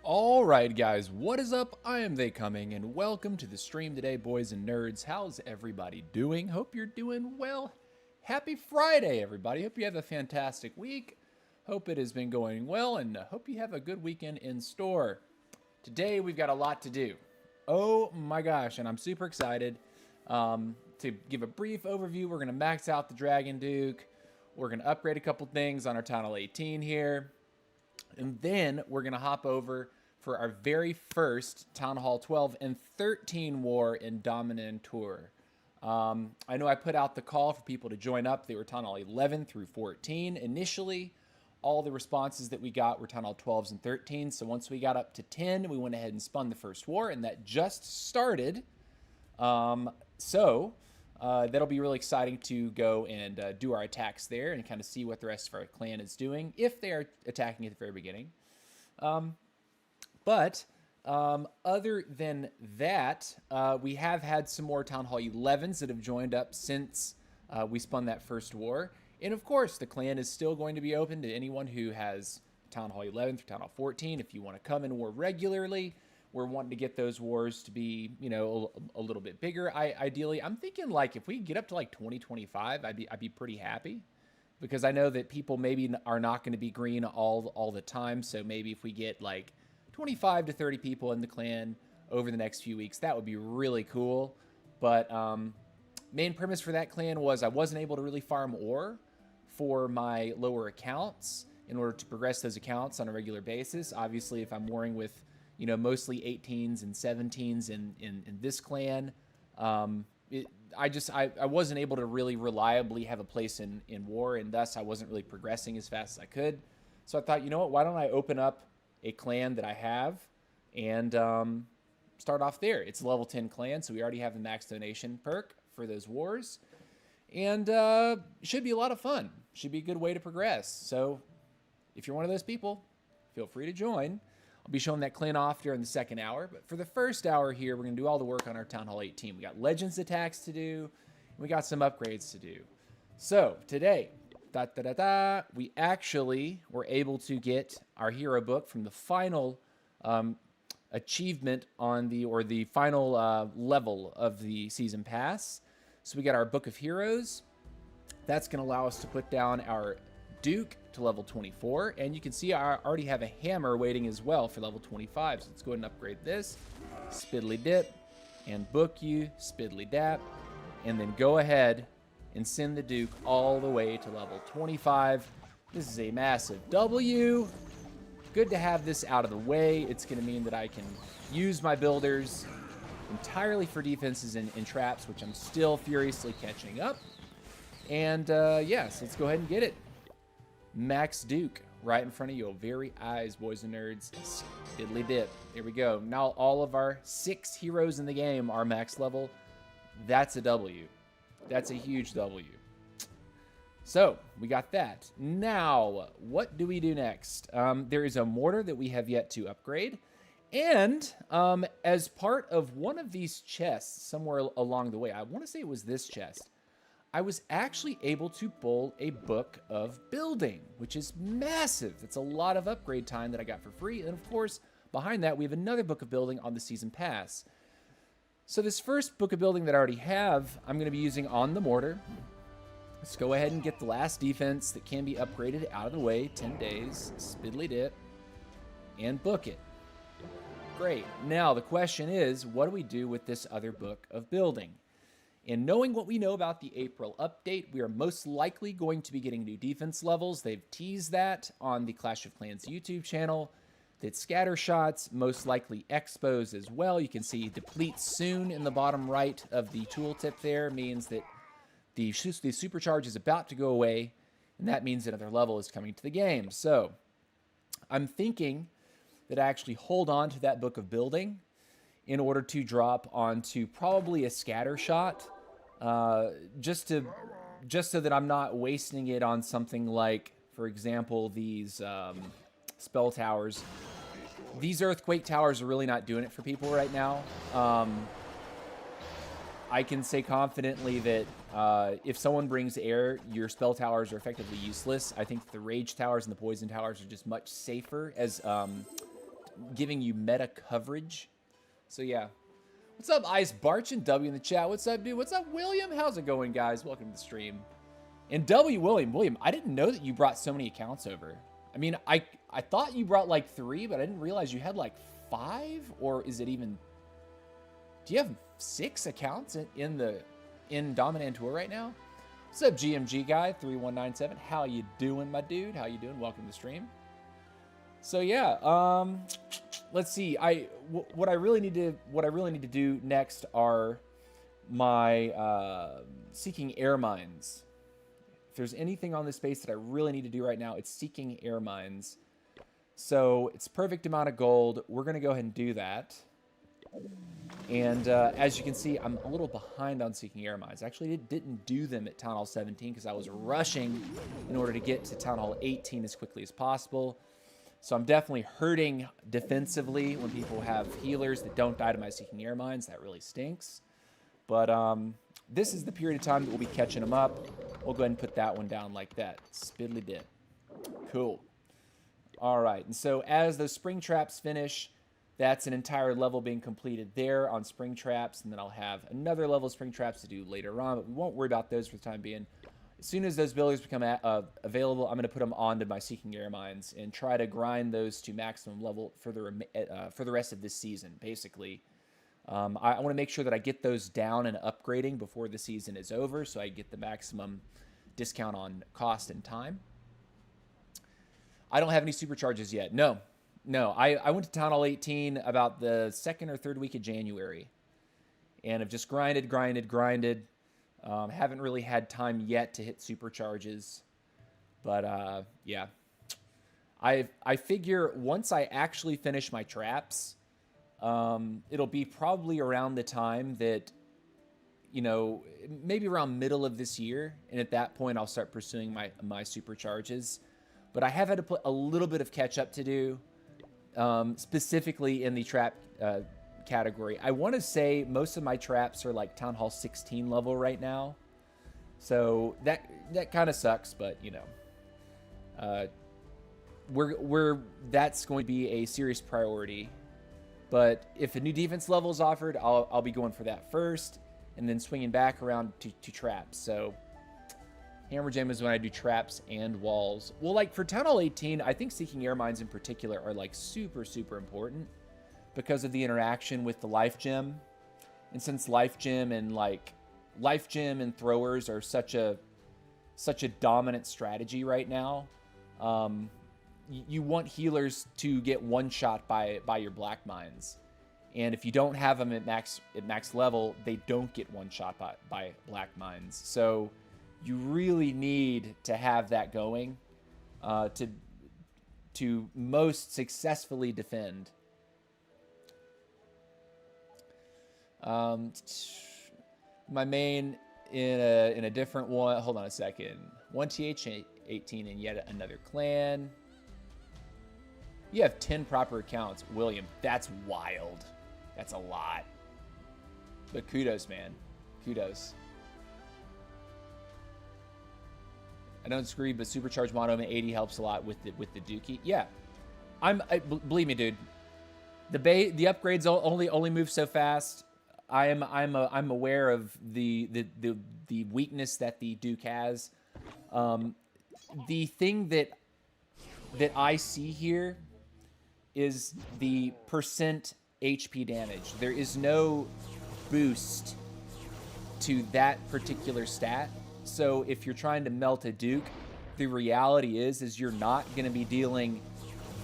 Alright guys, what is up? I am They Coming, and welcome to the stream today, boys and nerds. How's everybody doing? Hope you're doing well. Happy Friday, everybody. Hope you have a fantastic week. Hope it has been going well, and hope you have a good weekend in store. Today, we've got a lot to do. Oh my gosh, and I'm super excited. To give a brief overview, we're going to max out the Dragon Duke. We're going to upgrade a couple things on our Town Hall 18 here. And then we're going to hop over for our very first Town Hall 12 and 13 war in Dominant Tour. I know I put out the call for people to join up. They were Town Hall 11 through 14. Initially, all the responses that we got were Town Hall 12s and 13s. So once we got up to 10, we went ahead and spun the first war, and that just started. That'll be really exciting to go and do our attacks there and kind of see what the rest of our clan is doing if they are attacking at the very beginning. Other than that, we have had some more Town Hall 11s that have joined up since we spun that first war. And of course, the clan is still going to be open to anyone who has Town Hall 11 through Town Hall 14. If you want to come and war regularly, we're wanting to get those wars to be, you know, a little bit bigger. Ideally, I'm thinking like if we get up to like 2025, I'd be pretty happy, because I know that people maybe are not going to be green all the time. So maybe if we get like 25 to 30 people in the clan over the next few weeks, that would be really cool. But main premise for that clan was I wasn't able to really farm ore for my lower accounts in order to progress those accounts on a regular basis. Obviously, if I'm warring with, you know, mostly 18s and 17s in this clan, I wasn't able to really reliably have a place in war, and thus I wasn't really progressing as fast as I could. So I thought, you know what, why don't I open up a clan that I have and start off there. It's a level 10 clan, so we already have the max donation perk for those wars, and should be a lot of fun. Should be a good way to progress. So if you're one of those people, feel free to join. I'll be showing that clan off during the second hour. But for the first hour here, we're going to do all the work on our Town Hall 18. We got Legends attacks to do. And we got some upgrades to do. So today, we actually were able to get our hero book from the final achievement on the final level of the season pass. So we got our book of heroes. That's going to allow us to put down our Duke to level 24, and you can see I already have a hammer waiting as well for level 25. So let's go ahead and upgrade this, spiddly dip, and book you, spiddly dap, and then go ahead and send the Duke all the way to level 25. This is a massive W. Good to have this out of the way. It's going to mean that I can use my builders entirely for defenses and traps, which I'm still furiously catching up. And yes, let's go ahead and get it. Max Duke right in front of your very eyes, boys and nerds. Diddly dip. Here we go. Now all of our 6 heroes in the game are max level. That's a W. That's a huge W. So we got that. Now, what do we do next? There is a mortar that we have yet to upgrade. And as part of one of these chests somewhere along the way, I want to say it was this chest, I was actually able to pull a book of building, which is massive. It's a lot of upgrade time that I got for free. And of course, behind that, we have another book of building on the season pass. So this first book of building that I already have, I'm going to be using on the mortar. Let's go ahead and get the last defense that can be upgraded out of the way. 10 days, spiddly dip, and book it. Great. Now the question is, what do we do with this other book of building? And knowing what we know about the April update, we are most likely going to be getting new defense levels. They've teased that on the Clash of Clans YouTube channel. That scatter shots, most likely expos as well. You can see deplete soon in the bottom right of the tooltip there. Means that the supercharge is about to go away, and that means another level is coming to the game. So I'm thinking that I actually hold on to that book of building in order to drop onto probably a scatter shot, just so that I'm not wasting it on something like, for example, these spell towers. These earthquake towers are really not doing it for people right now. I can say confidently that if someone brings air, your spell towers are effectively useless. I think the rage towers and the poison towers are just much safer as giving you meta coverage. So yeah. What's up, Ice Barch and W in the chat? What's up, dude? What's up, William? How's it going, guys? Welcome to the stream. And W, William, I didn't know that you brought so many accounts over. I mean, I thought you brought like 3, but I didn't realize you had like 5, or is it even... Do you have 6 accounts in Dominant Tour right now? What's up, GMG guy 3197? How you doing, my dude? How you doing? Welcome to the stream. So yeah, let's see. What I really need to do next are my seeking air mines. If there's anything on this space that I really need to do right now, it's seeking air mines. So it's perfect amount of gold. We're gonna go ahead and do that. And as you can see, I'm a little behind on seeking air mines. Actually, didn't do them at Town Hall 17 because I was rushing in order to get to Town Hall 18 as quickly as possible. So I'm definitely hurting defensively when people have healers that don't die to my seeking air mines. That really stinks. But this is the period of time that we'll be catching them up. We'll go ahead and put that one down like that. Spiddly dip. Cool. All right. And so as those spring traps finish, that's an entire level being completed there on spring traps. And then I'll have another level of spring traps to do later on. But we won't worry about those for the time being. As soon as those abilities become available, I'm going to put them onto my Seeking Air Mines and try to grind those to maximum level for the rest of this season, basically. I want to make sure that I get those down and upgrading before the season is over so I get the maximum discount on cost and time. I don't have any supercharges yet. No. I went to Town Hall 18 about the 2nd or 3rd week of January and have just grinded. Haven't really had time yet to hit supercharges, but yeah. I figure once I actually finish my traps, it'll be probably around the time that, you know, maybe around middle of this year, and at that point I'll start pursuing my supercharges. But I have had to put a little bit of catch up to do, specifically in the trap category. I want to say most of my traps are like Town Hall 16 level right now, so that kind of sucks, but you know, that's going to be a serious priority. But if a new defense level is offered, I'll be going for that first, and then swinging back around to traps. So Hammer Jam is when I do traps and walls. Well, like for Town Hall 18, I think Seeking Air Mines in particular are like super important, because of the interaction with the life gem. And since life gem and throwers are such a dominant strategy right now, you want healers to get one shot by your black mines. And if you don't have them at max level, they don't get one shot by black mines. So you really need to have that going to most successfully defend. My main in a different one. Hold on a second. One TH18 and yet another clan. You have 10 proper accounts, William. That's wild. That's a lot. But kudos, man. Kudos. I don't disagree, but supercharged mono 80 helps a lot with the Dookie. Yeah, believe me, dude. The upgrades only move so fast. I'm aware of the weakness that the Duke has. The thing that I see here is the percent HP damage. There is no boost to that particular stat. So if you're trying to melt a Duke, the reality is you're not going to be dealing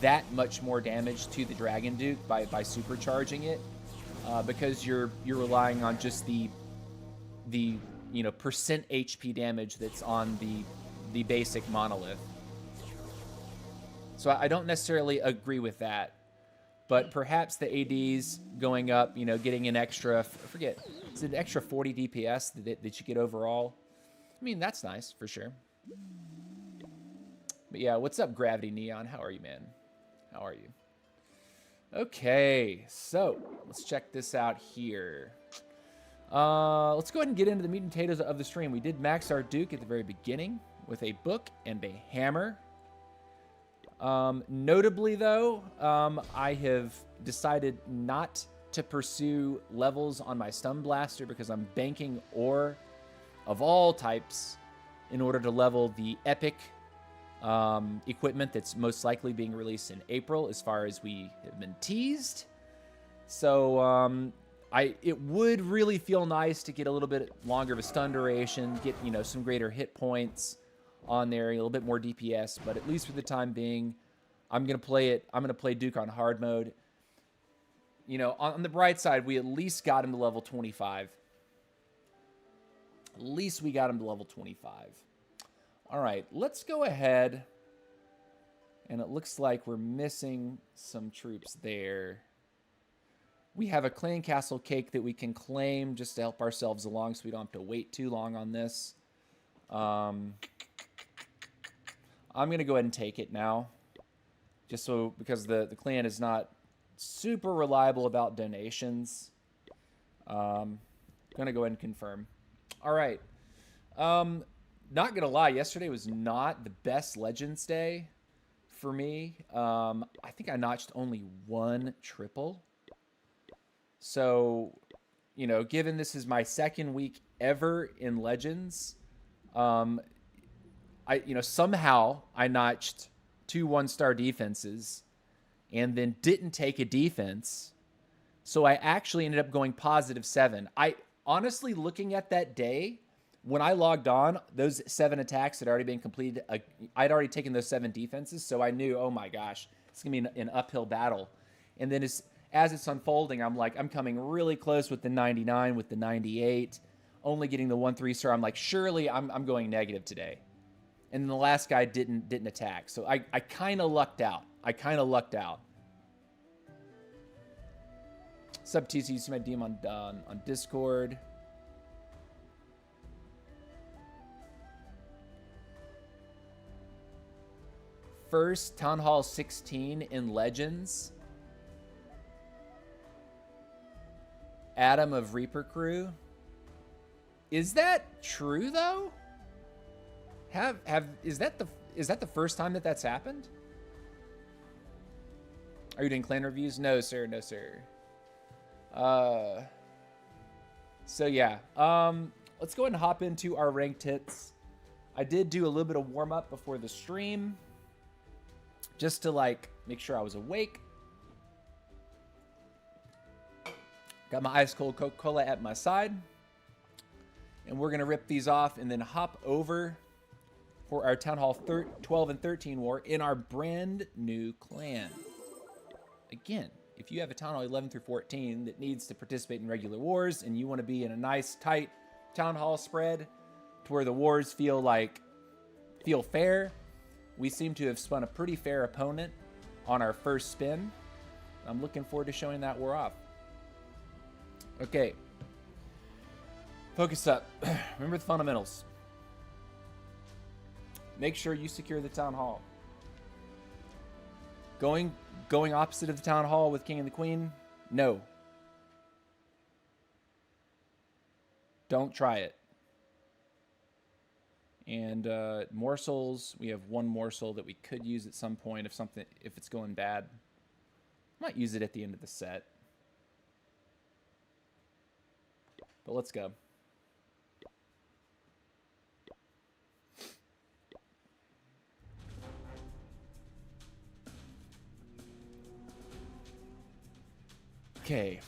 that much more damage to the Dragon Duke by supercharging it, because you're relying on just the percent HP damage that's on the basic monolith. So I don't necessarily agree with that, but perhaps the ADs going up, getting an extra, is it an extra 40 DPS that you get overall? I mean, that's nice for sure. But yeah, what's up, Gravity Neon? How are you, man? How are you? Okay, so let's check this out here. Let's go ahead and get into the meat and potatoes of the stream. We did max our Duke at the very beginning with a book and a hammer. Notably, though, I have decided not to pursue levels on my Stun Blaster because I'm banking ore of all types in order to level the epic equipment that's most likely being released in April, as far as we have been teased. So it would really feel nice to get a little bit longer of a stun duration, get some greater hit points on there, a little bit more DPS. But at least for the time being, I'm gonna play it. I'm gonna play Duke on hard mode. On the bright side, we at least got him to level 25. At least we got him to level 25. All right, let's go ahead. And it looks like we're missing some troops there. We have a clan castle cake that we can claim just to help ourselves along so we don't have to wait too long on this. I'm going to go ahead and take it now. Just so, because the clan is not super reliable about donations. Going to go ahead and confirm. All right. Not going to lie, yesterday was not the best Legends Day for me. I think I notched only one triple. So, given this is my second week ever in Legends, somehow I notched 2 1-star defenses and then didn't take a defense. So I actually ended up going +7. I honestly, looking at that day, when I logged on, those 7 attacks had already been completed. I'd already taken those 7 defenses, so I knew, oh my gosh, it's going to be an uphill battle. And then as it's unfolding, I'm like, I'm coming really close with the 99, with the 98, only getting the 1 3-star. I'm like, surely I'm going negative today. And then the last guy didn't attack. So I kind of lucked out. Sub TC, you see my DM on Discord. First Town Hall 16 in Legends. Adam of Reaper Crew. Is that true though? Is that the first time that's happened? Are you doing clan reviews? No, sir. No, sir. So yeah. Let's go ahead and hop into our ranked hits. I did do a little bit of warm up before the stream, just to make sure I was awake. Got my ice cold Coca-Cola at my side. And we're going to rip these off and then hop over for our Town Hall 12 and 13 war in our brand new clan. Again, if you have a Town Hall 11 through 14 that needs to participate in regular wars and you want to be in a nice, tight Town Hall spread to where the wars feel fair, we seem to have spun a pretty fair opponent on our first spin. I'm looking forward to showing that war off. Okay. Focus up. Remember the fundamentals. Make sure you secure the Town Hall. Going opposite of the Town Hall with King and the Queen? No. Don't try it. And morsels, we have 1 morsel that we could use at some point if it's going bad. Might use it at the end of the set. But let's go. Okay.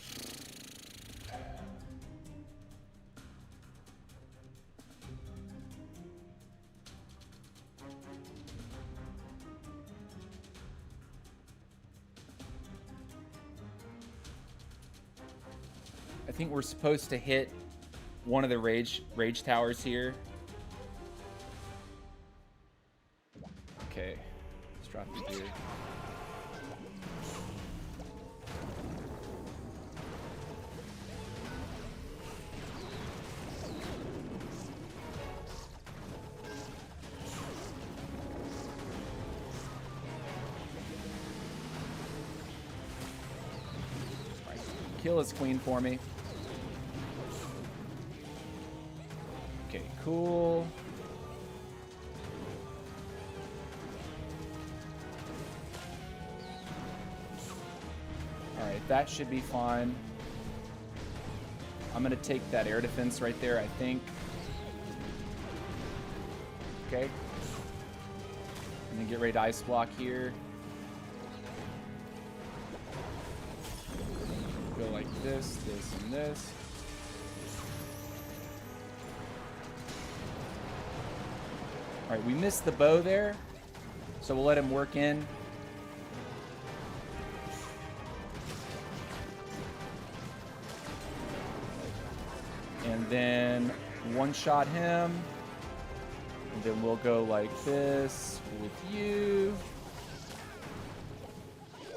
I think we're supposed to hit one of the rage towers here. Okay. Let's drop the gear. Kill his queen for me. Okay, cool. Alright, that should be fine. I'm going to take that air defense right there, I think. Okay. And then get ready to ice block here. Go like this, this, and this. Alright, we missed the bow there. So we'll let him work in. And then one-shot him. And then we'll go like this with you.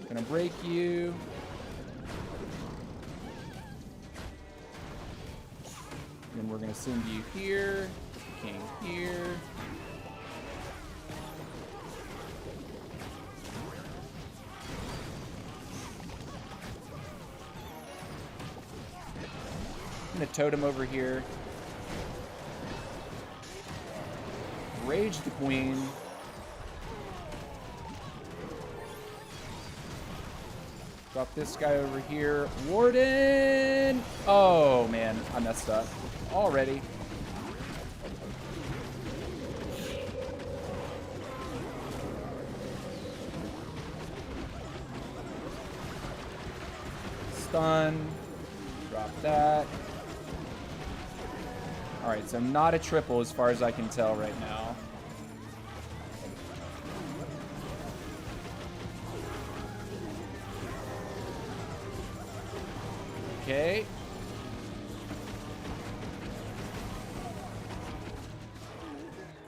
Gonna break you. And then we're gonna send you here. King here. I'm gonna totem over here. Rage the queen. Drop this guy over here. Warden! Oh, man. I messed up already. Stun. Drop that. Alright, so not a triple as far as I can tell right now. Okay.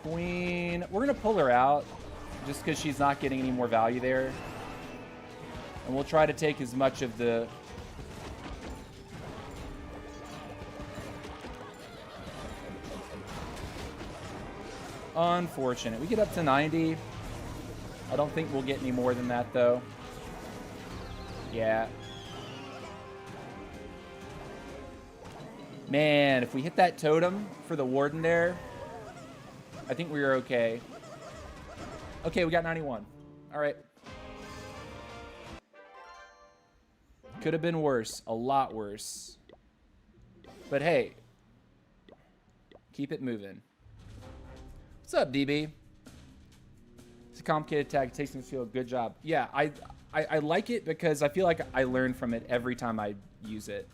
Queen. We're going to pull her out just because she's not getting any more value there. And we'll try to take as much of the... Unfortunate. We get up to 90. I don't think we'll get any more than that, though. Yeah. Man, if we hit that totem for the warden there, I think we are okay. Okay, we got 91. All right. Could have been worse. A lot worse. But hey, keep it moving. What's up, DB? It's a complicated tag. It takes me to feel good job. Yeah, I like it because I feel like I learn from it every time I use it.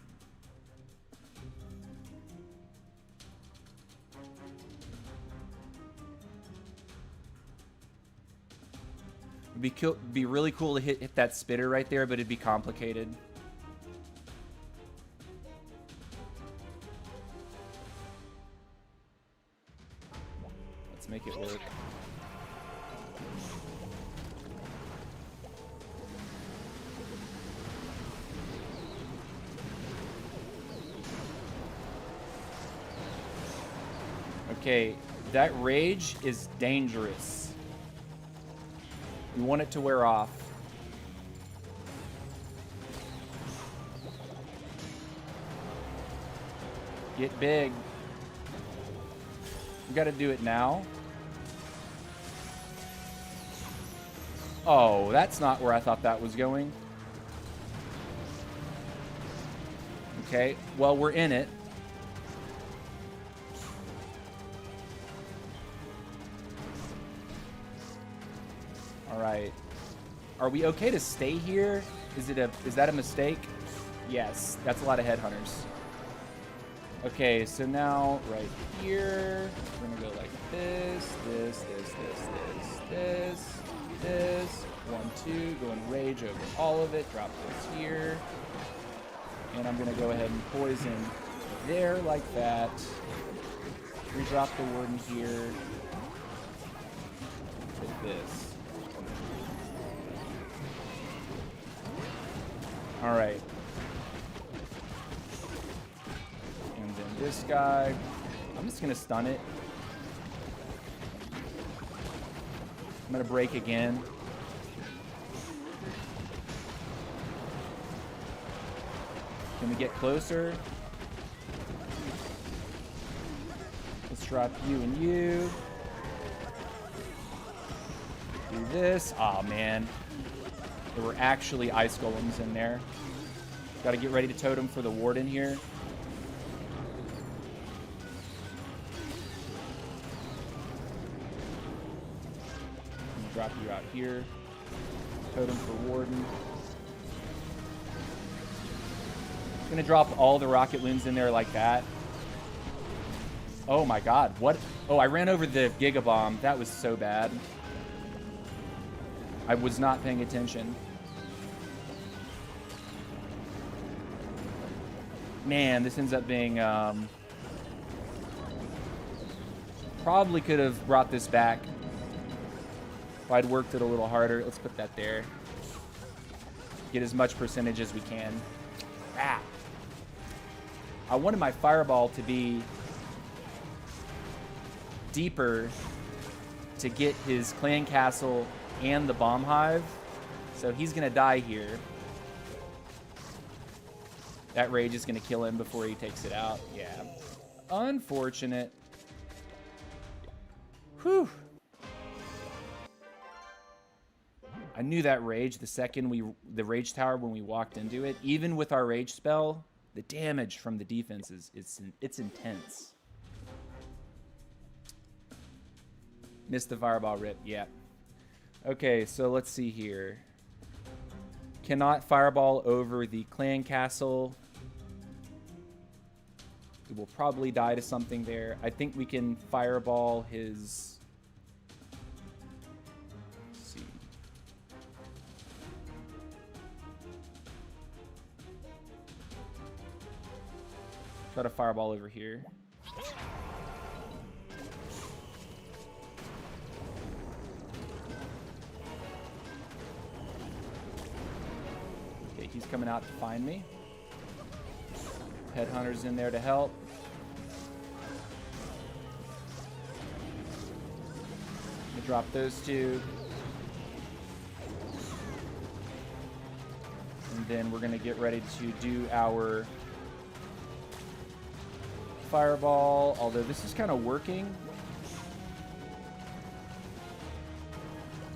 It'd be really cool to hit that spitter right there, but it'd be complicated. Let's make it work. Okay, that rage is dangerous. We want it to wear off. Get big. We got to do it now. Oh, that's not where I thought that was going. Okay, well, we're in it. Alright. Are we okay to stay here? Is that a mistake? Yes, that's a lot of headhunters. Okay, so now right here, we're gonna go like this, this, this. 1, 2, go and rage over all of it, drop this here. And I'm gonna go ahead and poison there like that. Redrop the warden here. With this. Alright. And then this guy. I'm just going to stun it. I'm going to break again. Can we get closer? Let's drop you and you. Do this. Aw, man. There were actually ice golems in there. Got to get ready to totem for the warden here. Drop you out here. Totem for warden. Gonna drop all the rocket loons in there like that. Oh my god, what? Oh, I ran over the Giga Bomb. That was so bad. I was not paying attention. Man, this ends up being, probably could have brought this back if I'd worked it a little harder. Let's put that there. Get as much percentage as we can. Ah. I wanted my fireball to be deeper to get his clan castle and the bomb hive. So he's going to die here. That rage is going to kill him before he takes it out. Yeah. Unfortunate. Whew. I knew that rage the second the rage tower when we walked into it. Even with our rage spell, the damage from the defense it's intense. Missed the fireball rip. Yeah. Okay, so let's see here. Cannot fireball over the clan castle. It will probably die to something there. I think we can fireball his... Let's see. Try to fireball over here. Okay, he's coming out to find me. Headhunter's in there to help. I'm gonna drop those two. And then we're gonna get ready to do our fireball, although this is kind of working.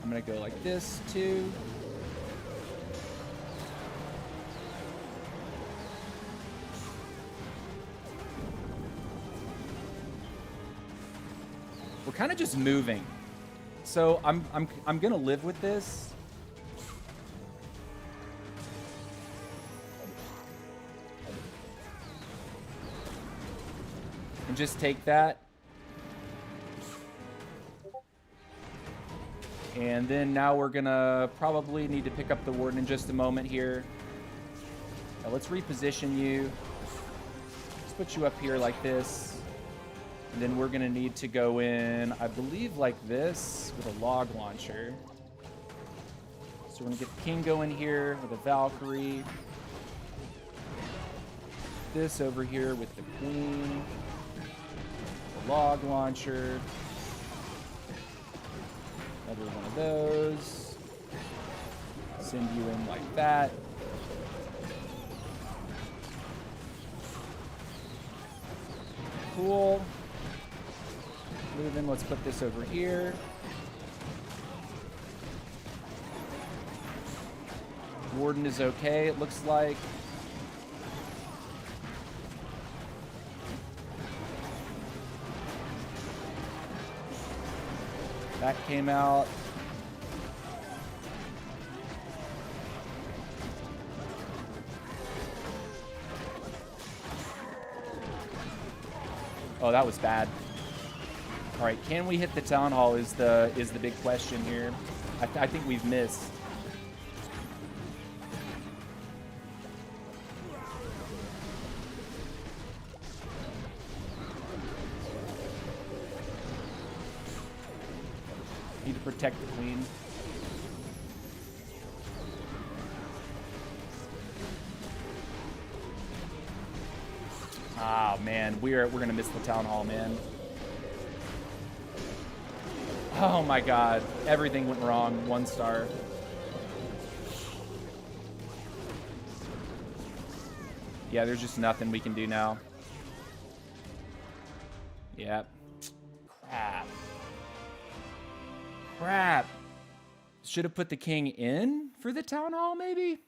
I'm gonna go like this too. We're kind of just moving. So I'm gonna live with this. And just take that. And then now we're gonna probably need to pick up the warden in just a moment here. Now let's reposition you. Let's put you up here like this. And then we're gonna need to go in, I believe, like this with a log launcher. So we're gonna get the king going here with a Valkyrie. This over here with the queen. The log launcher. Another one of those. Send you in like that. Cool. Move in, let's put this over here. Warden is okay, it looks like. That came out. Oh, that was bad. All right, can we hit the town hall is the big question here. I think we've missed. Need to protect the queen. Ah, man, we're gonna miss the town hall, man. Oh my god, everything went wrong. 1 star. Yeah, there's just nothing we can do now. Yep. Crap. Crap. Should have put the king in? for the town hall, maybe?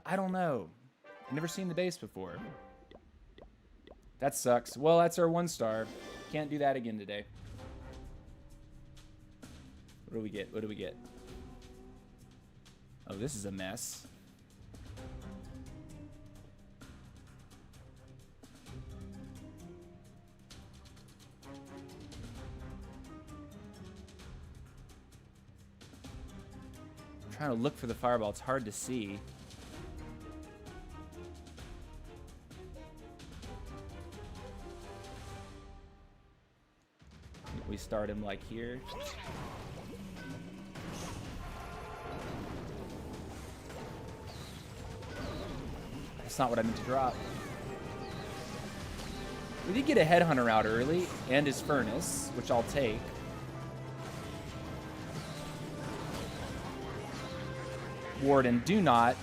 I don't know. I've never seen the base before. That sucks. Well, that's our 1 star. Can't do that again today. What do we get? What do we get? Oh, this is a mess. I'm trying to look for the fireball. It's hard to see. We start him like here. That's not what I meant to drop. We did get a headhunter out early and his furnace, which I'll take. Warden, do not.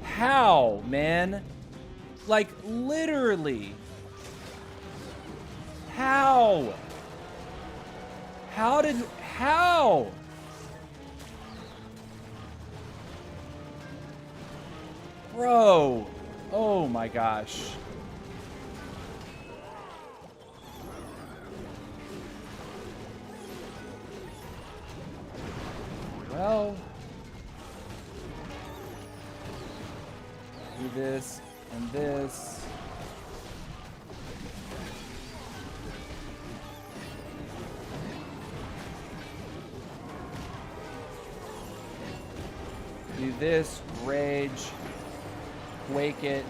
How, man? Like, literally. How? How? Bro. Oh my gosh. Well. Do this and this. Do this, rage, wake it,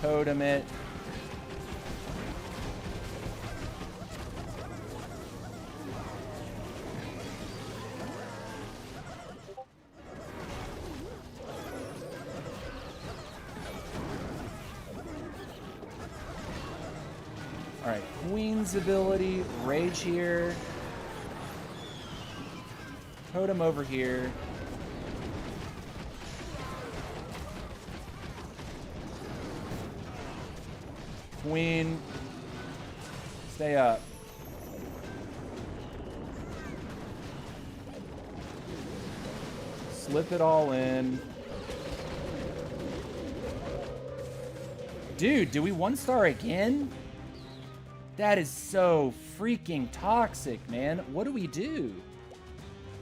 totem it. All right, Queen's ability, rage here, totem over here. Queen, stay up. Slip it all in. Dude, do we 1-star again? That is so freaking toxic, man. What do we do?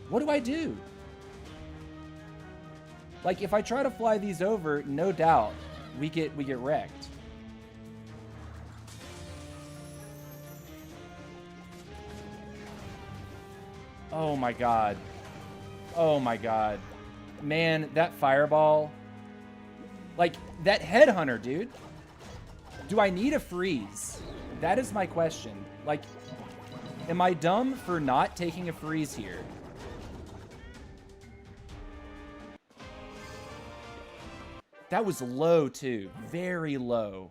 What do I do? Like, if I try to fly these over, no doubt we get wrecked. Oh my god. Oh my god. Man, that fireball. Like, that headhunter, dude. Do I need a freeze? That is my question. Like, am I dumb for not taking a freeze here? That was low, too. Very low.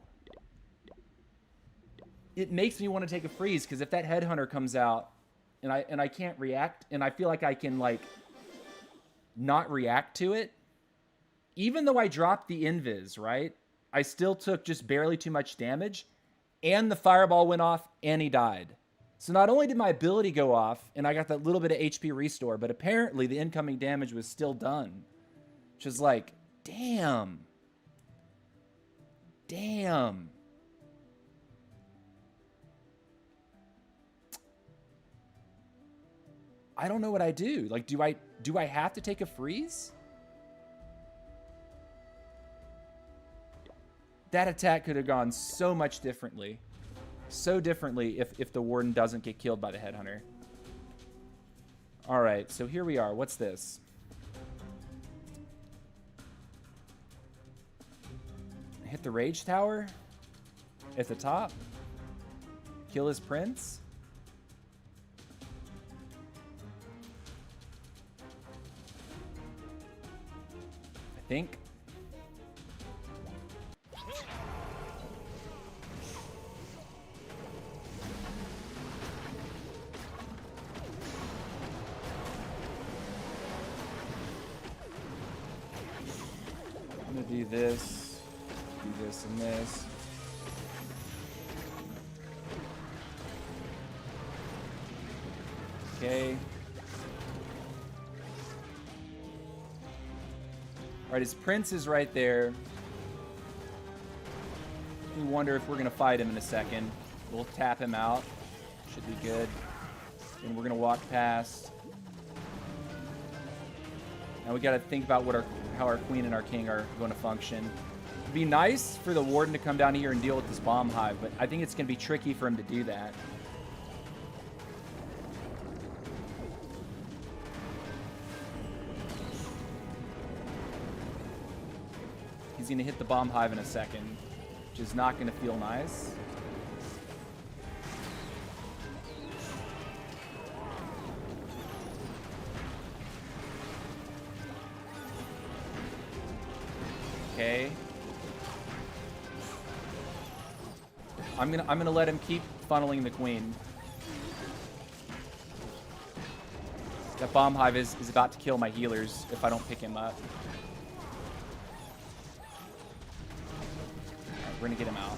It makes me want to take a freeze, because if that headhunter comes out, and I can't react, and I feel like I can, like, not react to it. Even though I dropped the invis, right? I still took just barely too much damage, and the fireball went off, and he died. So not only did my ability go off, and I got that little bit of HP restore, but apparently the incoming damage was still done. Which is like, damn. Damn. I don't know what I do. Like, do I have to take a freeze? That attack could have gone so much differently. So differently if the Warden doesn't get killed by the Headhunter. Alright, so here we are. What's this? Hit the Rage Tower at the top. Kill his prince. I think. I'm gonna do this and this. Okay. Alright, his prince is right there. We wonder if we're going to fight him in a second. We'll tap him out. Should be good. And we're going to walk past. Now we got to think about how our queen and our king are going to function. It'd be nice for the warden to come down here and deal with this bomb hive, but I think it's going to be tricky for him to do that. He's going to hit the bomb hive in a second, which is not going to feel nice. Okay. I'm gonna let him keep funneling the queen. That bomb hive is about to kill my healers if I don't pick him up. Alright, we're gonna get him out.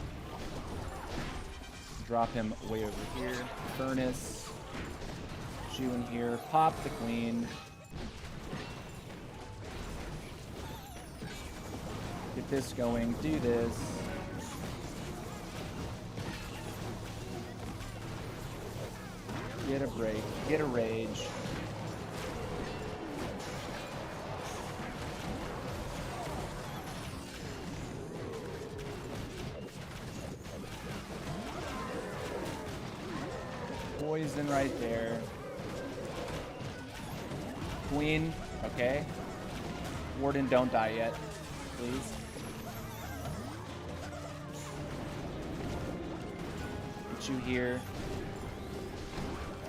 Drop him way over here. Furnace. Shoe in here. Pop the queen. Get this going. Do this. Get a break. Get a rage. Poison right there. Queen. Okay. Warden, don't die yet. Please. Get you here.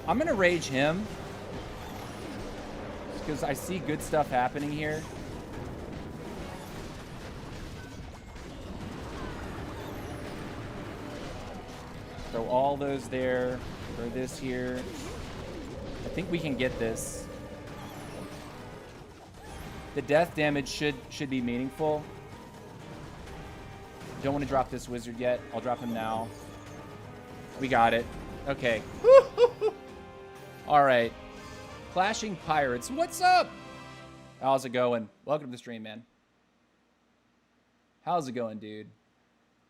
I'm gonna rage him because I see good stuff happening here. Throw all those there. Throw this here. I think we can get this. The death damage should be meaningful. Don't want to drop this wizard yet. I'll drop him now. We got it. Okay. All right. Clashing Pirates. What's up? How's it going? Welcome to the stream, man. How's it going, dude?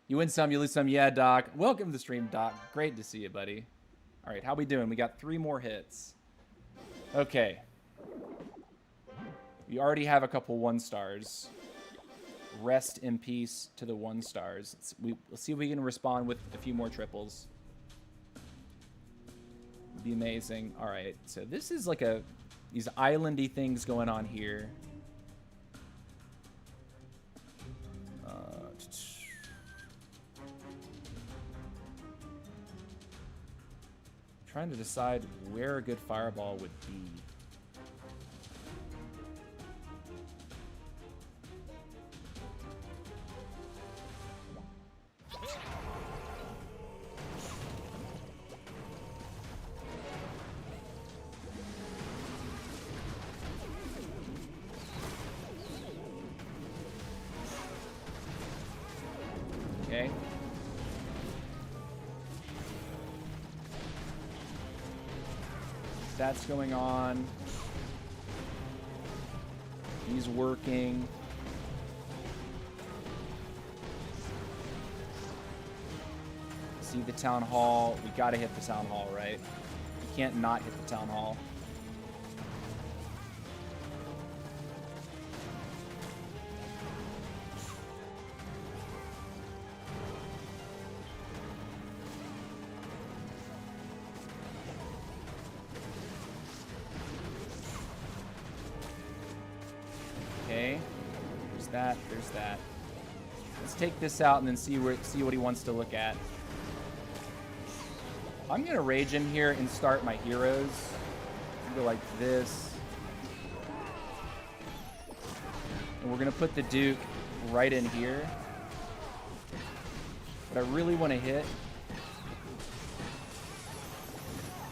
You win some, you lose some. Yeah, Doc. Welcome to the stream, Doc. Great to see you, buddy. All right, how we doing? We got 3 more hits. Okay. We already have a couple 1-stars. Rest in peace to the 1-stars. Let's see if we can respond with a few more triples. Would be amazing. All right, so this is like these islandy things going on here. Trying to decide where a good fireball would be. Okay. That's going on. He's working. See the town hall. We gotta hit the town hall, right? We can't not hit the town hall. Okay, there's that. Let's take this out and then see what he wants to look at. I'm gonna rage him here and start my heroes. Go like this. And we're gonna put the Duke right in here. What I really want to hit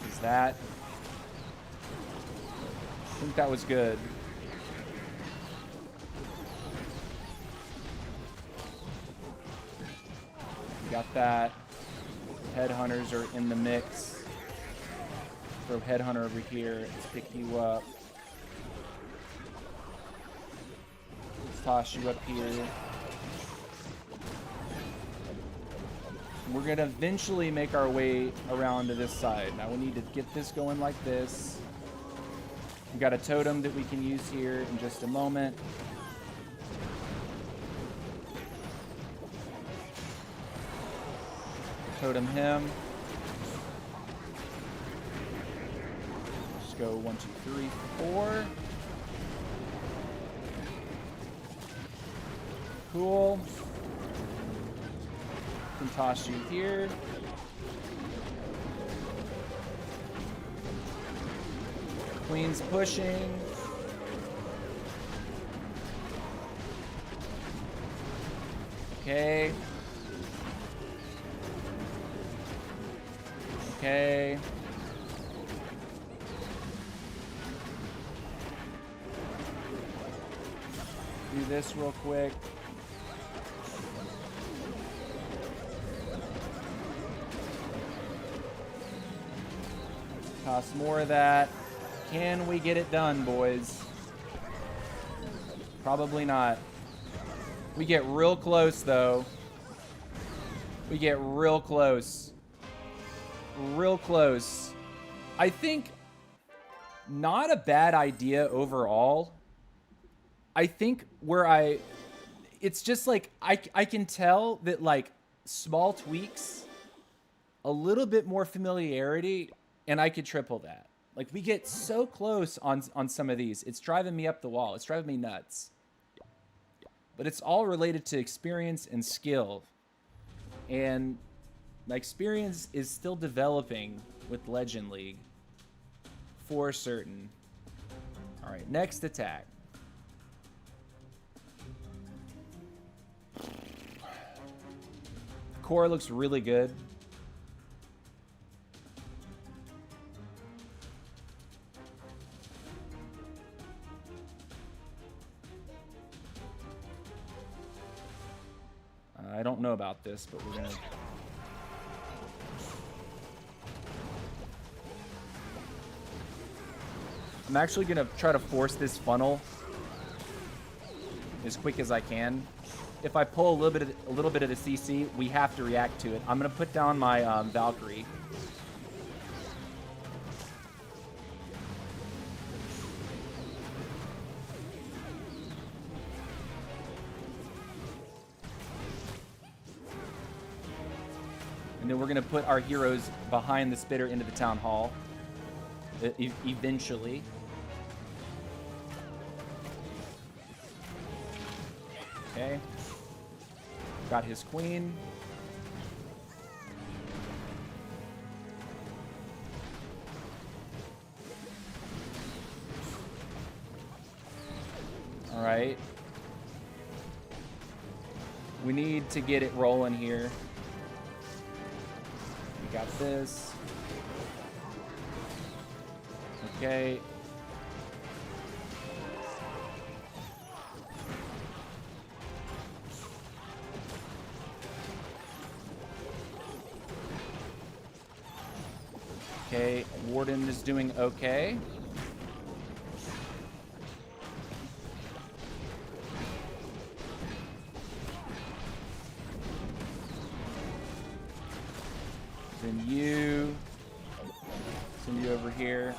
is that. I think that was good. Got that. Headhunters are in the mix. throw Headhunter over here. Let's pick you up. Let's toss you up here. We're going to eventually make our way around to this side. Now we need to get this going like this. We've got a totem that we can use here in just a moment. Totem him. Just go 1, 2, 3, 4. Cool. Can toss you here. Queen's pushing. Okay. Okay. Do this real quick. Toss more of that. Can we get it done, boys? Probably not. We get real close, though. We get real close. Real close. I think not a bad idea overall. I think where it's just like, I can tell that like small tweaks, a little bit more familiarity, and I could triple that. Like we get so close on some of these. It's driving me up the wall. It's driving me nuts. But it's all related to experience and skill. And my experience is still developing with Legend League. For certain. Alright, next attack. Core looks really good. I don't know about this, but we're gonna... I'm actually gonna try to force this funnel as quick as I can. If I pull a little bit of the CC, we have to react to it. I'm gonna put down my Valkyrie. And then we're going to put our heroes behind the spitter into the town hall. Eventually. Okay. Got his queen. All right. We need to get it rolling here. Got this. Okay. Okay, Warden is doing okay. Send you over here.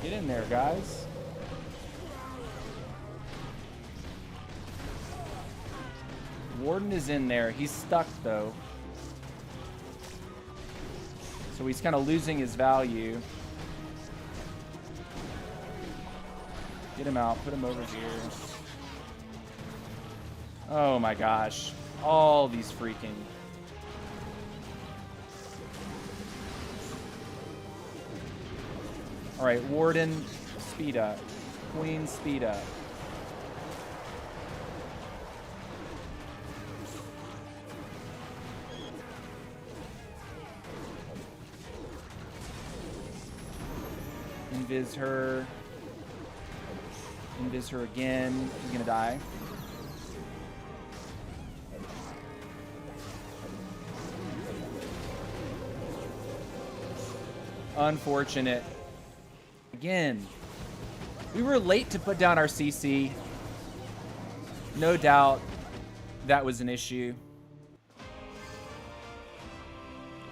Get in there, guys. Warden is in there. He's stuck, though. So he's kind of losing his value. Get him out. Put him over here. Oh, my gosh. All these freaking... All right, Warden, speed up. Queen, speed up. Invis her. Invis her again. She's gonna die. Unfortunate. Again, we were late to put down our CC. No doubt that was an issue. I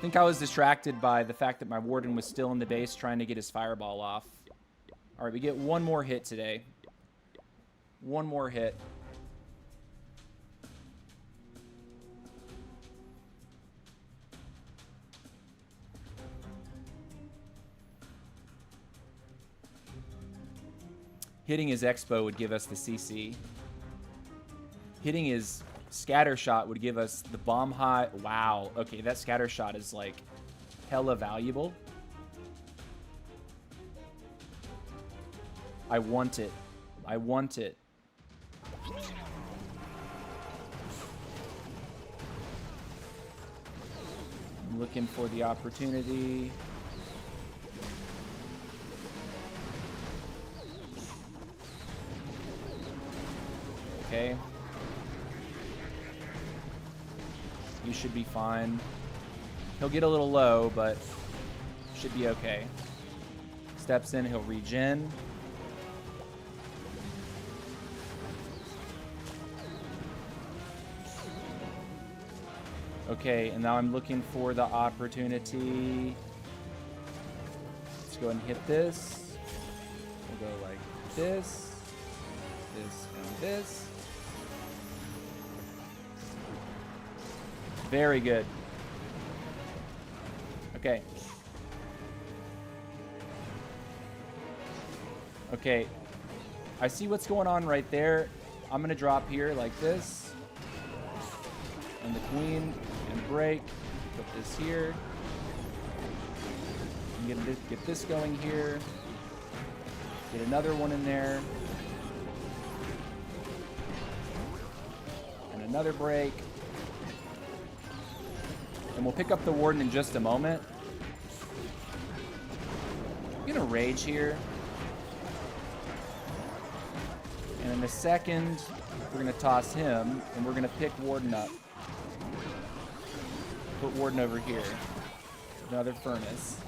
think I was distracted by the fact that my Warden was still in the base trying to get his fireball off. All right, we get one more hit today. One more hit. Hitting his Expo would give us the CC. Hitting his scatter shot would give us the bomb high. Wow. Okay, that scatter shot is like hella valuable. I want it. I want it. I'm looking for the opportunity. Okay. You should be fine. He'll get a little low, but should be okay. Steps in, he'll regen. Okay, and now I'm looking for the opportunity. Let's go ahead and hit this. We'll go like this, this, and this. Very good. Okay. Okay. I see what's going on right there. I'm going to drop here like this. And the queen and break. Put this here. Get this going here. Get another one in there. And another break. And we'll pick up the Warden in just a moment. I'm gonna rage here. And in a second, we're gonna toss him, and we're gonna pick Warden up. Put Warden over here. Another furnace.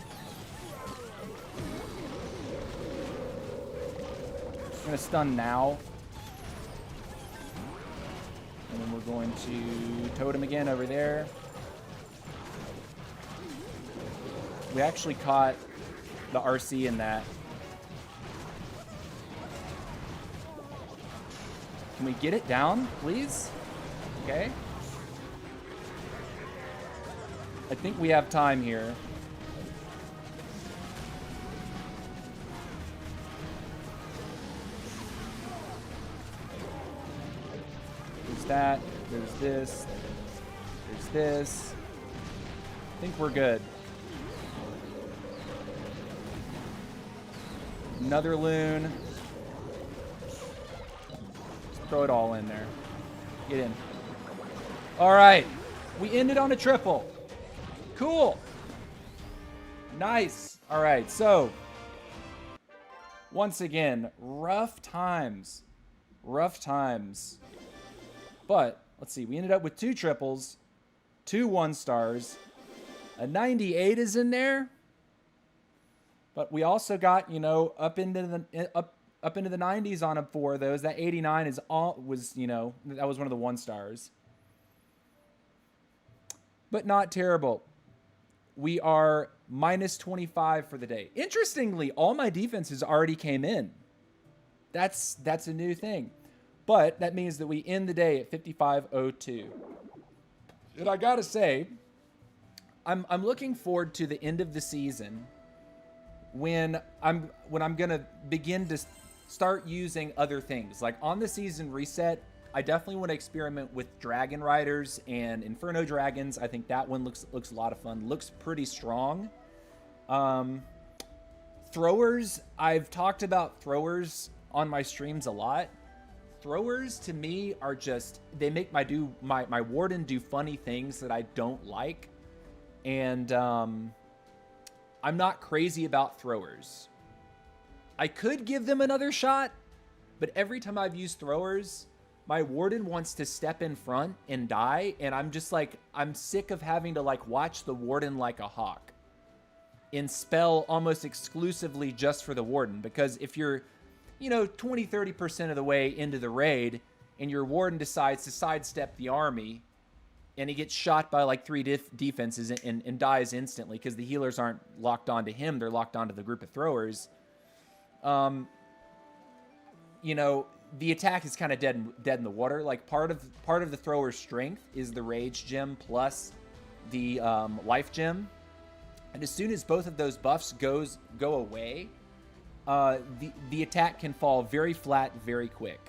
I'm gonna stun now. And then we're going to totem again over there. We actually caught the RC in that. Can we get it down, please? Okay. I think we have time here. There's that. There's this. There's this. I think we're good. Another loon. Just throw it all in there. Get in. All right. We ended on a triple. Cool. Nice. All right. So, once again, rough times. Rough times. But, let's see. We ended up with 2 triples, 2 1-stars. A 98 is in there. But we also got, you know, up into the 90s on 4 of those. That 89 was, you know, that was one of the 1-stars. But not terrible. We are minus 25 for the day. Interestingly, all my defenses already came in. That's a new thing. But that means that we end the day at 55.02. And I gotta say, I'm looking forward to the end of the season when I'm gonna begin to start using other things. Like on the season reset, I definitely want to experiment with Dragon Riders and Inferno Dragons. I think that one looks a lot of fun. Looks pretty strong. Throwers, I've talked about throwers on my streams a lot. Throwers to me are just, they make my Warden do funny things that I don't like. And I'm not crazy about throwers. I could give them another shot, but every time I've used throwers, my warden wants to step in front and die, and I'm just like, I'm sick of having to like watch the warden like a hawk and spell almost exclusively just for the warden, because if you're, you know, 20-30% of the way into the raid and your warden decides to sidestep the army and he gets shot by like 3 defenses and dies instantly because the healers aren't locked onto him, they're locked onto the group of throwers, you know, the attack is kind of dead in the water. Like part of the thrower's strength is the rage gem plus the life gem, and as soon as both of those buffs go away, the attack can fall very flat very quick.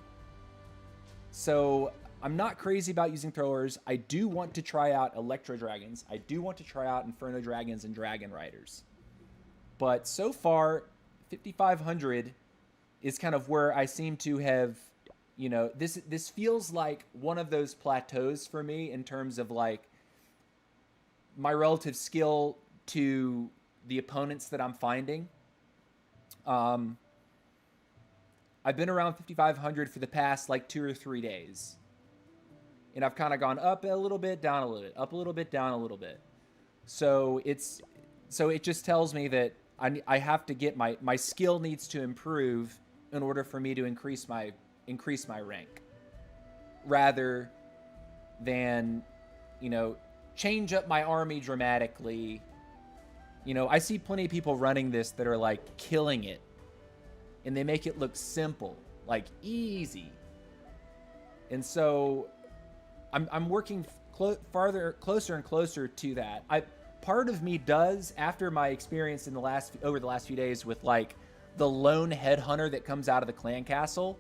So I'm not crazy about using throwers. I do want to try out Electro Dragons. I do want to try out Inferno Dragons and Dragon Riders. But so far, 5,500 is kind of where I seem to have, you know, this feels like one of those plateaus for me in terms of like my relative skill to the opponents that I'm finding. I've been around 5,500 for the past like 2 or 3 days. And I've kind of gone up a little bit, down a little bit, up a little bit, down a little bit. So it just tells me that I have to get my skill needs to improve in order for me to increase my rank, rather than, you know, change up my army dramatically. You know, I see plenty of people running this that are like killing it, and they make it look simple, like easy. And so I'm working closer and closer to that. Part of me does, after my experience in over the last few days with like the lone headhunter that comes out of the clan castle,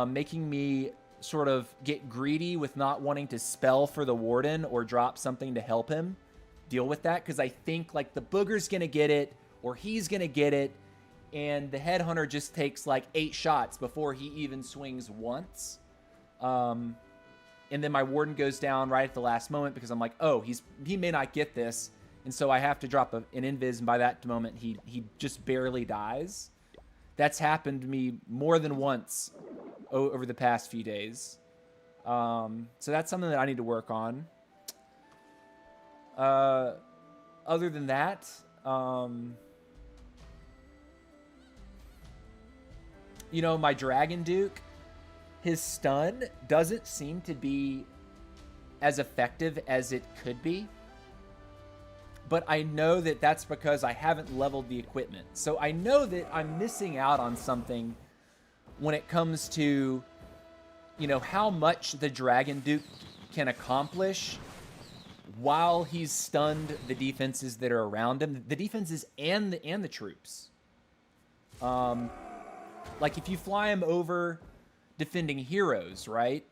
making me sort of get greedy with not wanting to spell for the warden or drop something to help him deal with that, because I think like the booger's gonna get it or he's gonna get it, and the headhunter just takes like 8 shots before he even swings once. And then my warden goes down right at the last moment because I'm like, oh, he may not get this, and so I have to drop an invis, and by that moment he just barely dies. That's happened to me more than once over the past few days. So that's something that I need to work on. Other than that, you know, my Dragon Duke, his stun doesn't seem to be as effective as it could be. But I know that that's because I haven't leveled the equipment. So I know that I'm missing out on something when it comes to, you know, how much the Dragon Duke can accomplish while he's stunned the defenses that are around him. The defenses and the troops. Like if you fly him over defending heroes, right?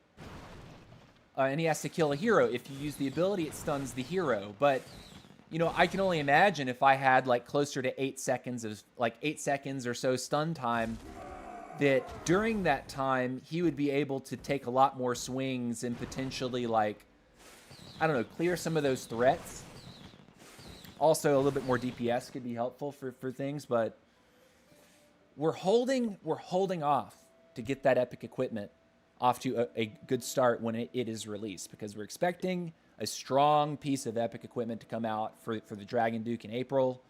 And he has to kill a hero. If you use the ability, it stuns the hero. But, you know, I can only imagine if I had like closer to 8 seconds or so stun time, that during that time he would be able to take a lot more swings and potentially, like, I don't know, clear some of those threats. Also, a little bit more DPS could be helpful for things, but we're holding off to get that epic equipment off to a good start when it is released, because we're expecting a strong piece of epic equipment to come out for the Dragon Duke in April.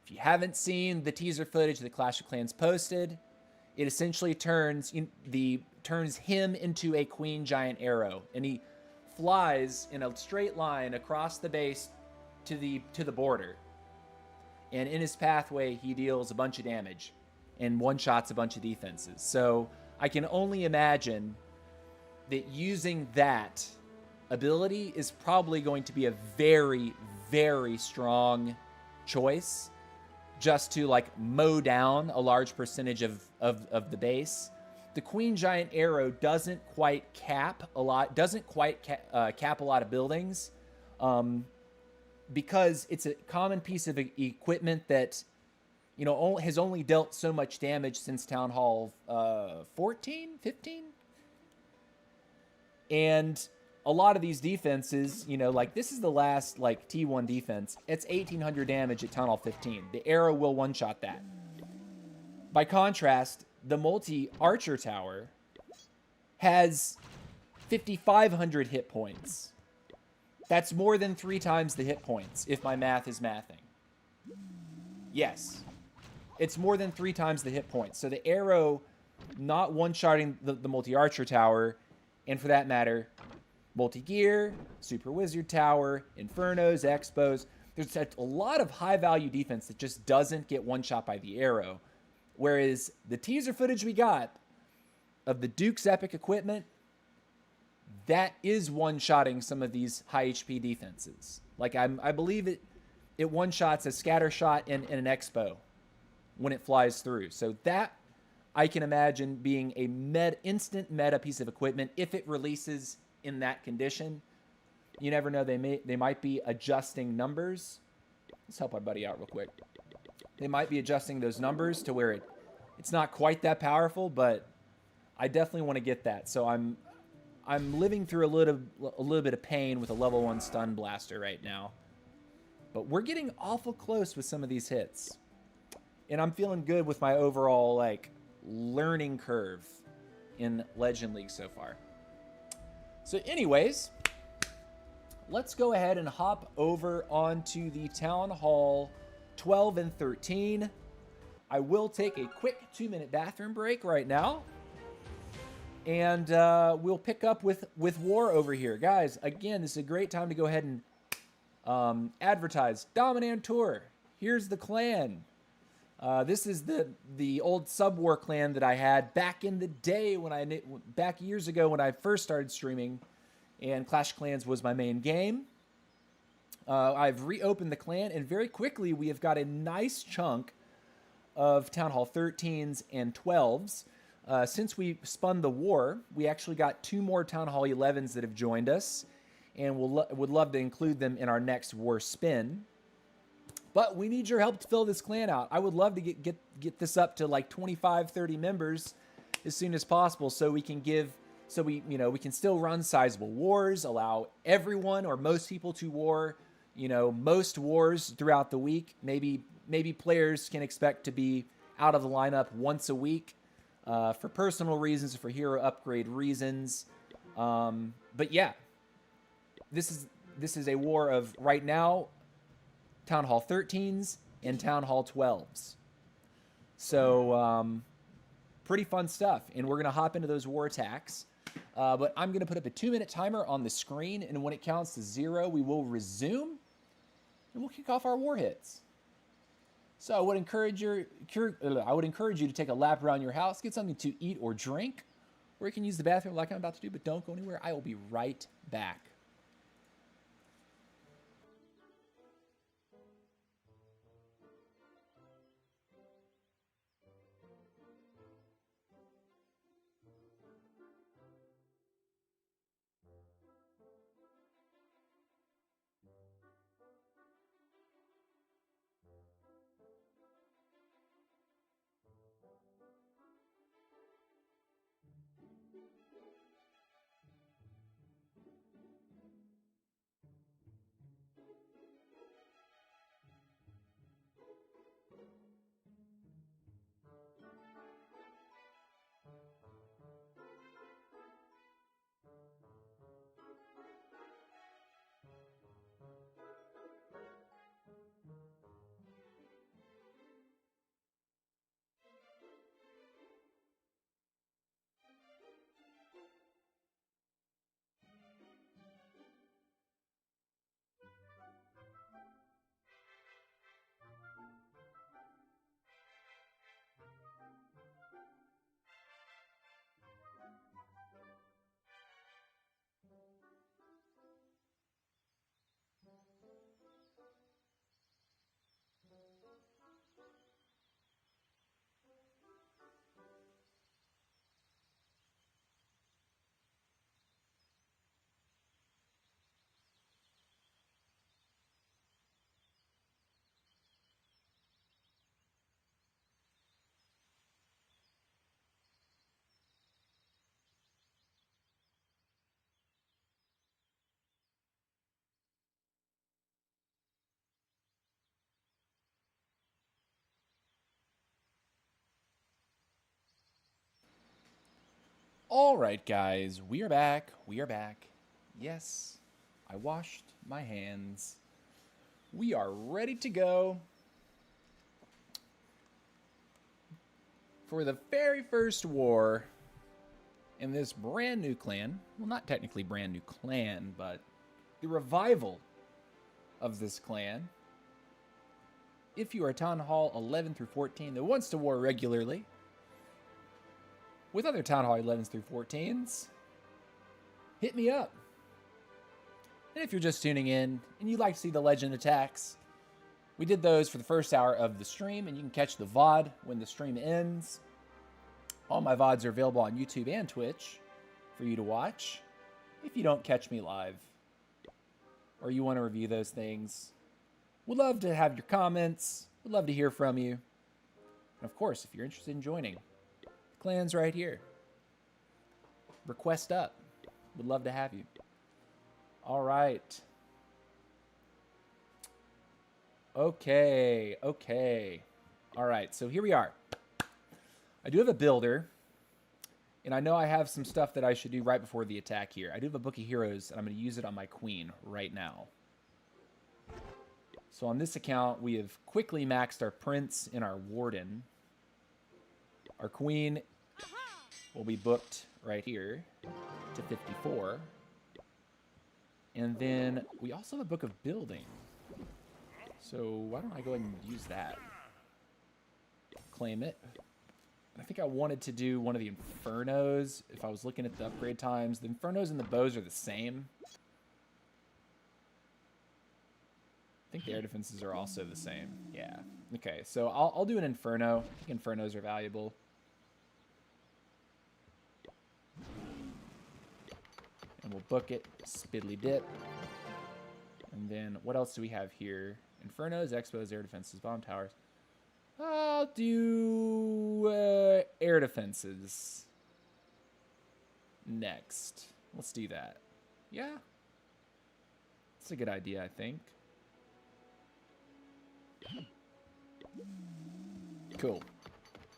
If you haven't seen the teaser footage that Clash of Clans posted, it essentially turns him into a Queen Giant Arrow, and he flies in a straight line across the base to the border. And in his pathway, he deals a bunch of damage and one-shots a bunch of defenses. So I can only imagine that using that ability is probably going to be a very, very strong choice just to like mow down a large percentage of the base. The Queen Giant Arrow doesn't quite cap a lot of buildings, because it's a common piece of equipment that, you know, has only dealt so much damage since Town Hall 14, 15. And a lot of these defenses, you know, like this is the last like T1 defense. It's 1,800 damage at Town Hall 15. The arrow will one-shot that. By contrast, the multi-archer tower has 5,500 hit points. That's more than 3 times the hit points, if my math is mathing. Yes. It's more than 3 times the hit points. So the arrow not one-shotting the multi-archer tower, and for that matter, multi-gear, super wizard tower, infernos, expos. There's a lot of high-value defense that just doesn't get one-shot by the arrow. Whereas the teaser footage we got of the Duke's epic equipment, that is one-shotting some of these high HP defenses. Like I believe it one-shots a scatter shot in an expo when it flies through. So that I can imagine being a instant meta piece of equipment if it releases in that condition. You never know, they might be adjusting numbers. Let's help our buddy out real quick. They might be adjusting those numbers to where it's not quite that powerful, but I definitely want to get that. So I'm living through a little bit of pain with a level 1 stun blaster right now. But we're getting awful close with some of these hits. And I'm feeling good with my overall like learning curve in Legend League so far. So anyways, let's go ahead and hop over onto the Town Hall 12 and 13. I will take a quick 2-minute bathroom break right now. And we'll pick up with War over here. Guys, again, this is a great time to go ahead and advertise. Dominant Tour. Here's the clan. This is the old Sub-War clan that I had back in the day back years ago when I first started streaming, and Clash of Clans was my main game. I've reopened the clan, and very quickly we have got a nice chunk of Town Hall 13s and 12s. Since we spun the War, we actually got 2 more Town Hall 11s that have joined us, and would love to include them in our next War spin. But we need your help to fill this clan out. I would love to get this up to like 25, 30 members as soon as possible, so we can we can still run sizable wars, allow everyone or most people to war, most wars throughout the week. Maybe players can expect to be out of the lineup once a week for personal reasons, for hero upgrade reasons. But yeah, this is a war of right now Town Hall 13s and Town Hall 12s. So pretty fun stuff. And we're going to hop into those war attacks. But I'm going to put up a 2-minute timer on the screen. And when it counts to 0, we will resume. And we'll kick off our war hits. So I would encourage you to take a lap around your house, get something to eat or drink, or you can use the bathroom like I'm about to do, but don't go anywhere. I will be right back. All right, guys, we are back. We are back. Yes, I washed my hands. We are ready to go for the very first war in this brand new clan. Well, not technically brand new clan, but the revival of this clan. If you are Town Hall 11 through 14 that wants to war regularly with other Town Hall 11s through 14s, hit me up. And if you're just tuning in and you'd like to see the legend attacks, we did those for the first hour of the stream, and you can catch the VOD when the stream ends. All my VODs are available on YouTube and Twitch for you to watch if you don't catch me live or you want to review those things. We'd love to have your comments. We'd love to hear from you. And of course, if you're interested in joining, the clan's right here. Request up. We'd love to have you. All right. Okay. All right, so here we are. I do have a builder, and I know I have some stuff that I should do right before the attack here. I do have a Book of Heroes, and I'm going to use it on my queen right now. So on this account, we have quickly maxed our prince and our warden. Our queen will be booked right here to 54. And then we also have a Book of Building. So why don't I go ahead and use that? Claim it. I think I wanted to do one of the Infernos if I was looking at the upgrade times. The Infernos and the bows are the same. I think the air defenses are also the same. Yeah. Okay, so I'll do an Inferno. I think Infernos are valuable. And we'll book it. Spiddly dip. And then what else do we have here? Infernos, Expos, air defenses, bomb towers. I'll do air defenses next. Let's do that. Yeah. That's a good idea, I think. Cool.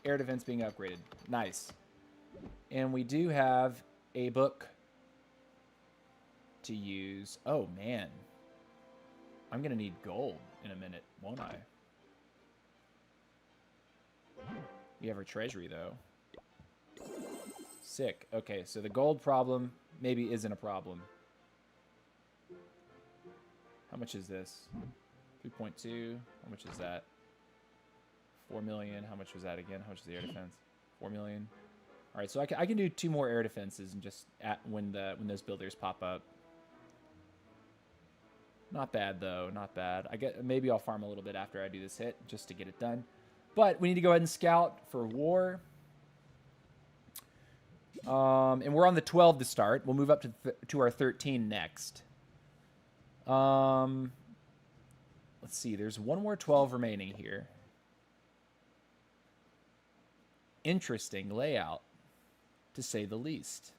Air defense being upgraded. Nice. And we do have a book to use. Oh, man. I'm going to need gold in a minute, won't I? We have our treasury, though. Sick. Okay, so the gold problem maybe isn't a problem. How much is this? 3.2. How much is that? 4 million. How much was that again? How much is the air defense? 4 million. All right, so I can do 2 more air defenses and just when those builders pop up. Not bad though, not bad. Maybe I'll farm a little bit after I do this hit just to get it done. But we need to go ahead and scout for war. And we're on the 12 to start. We'll move up to our 13 next. Let's see. There's one more 12 remaining here. Interesting layout, to say the least.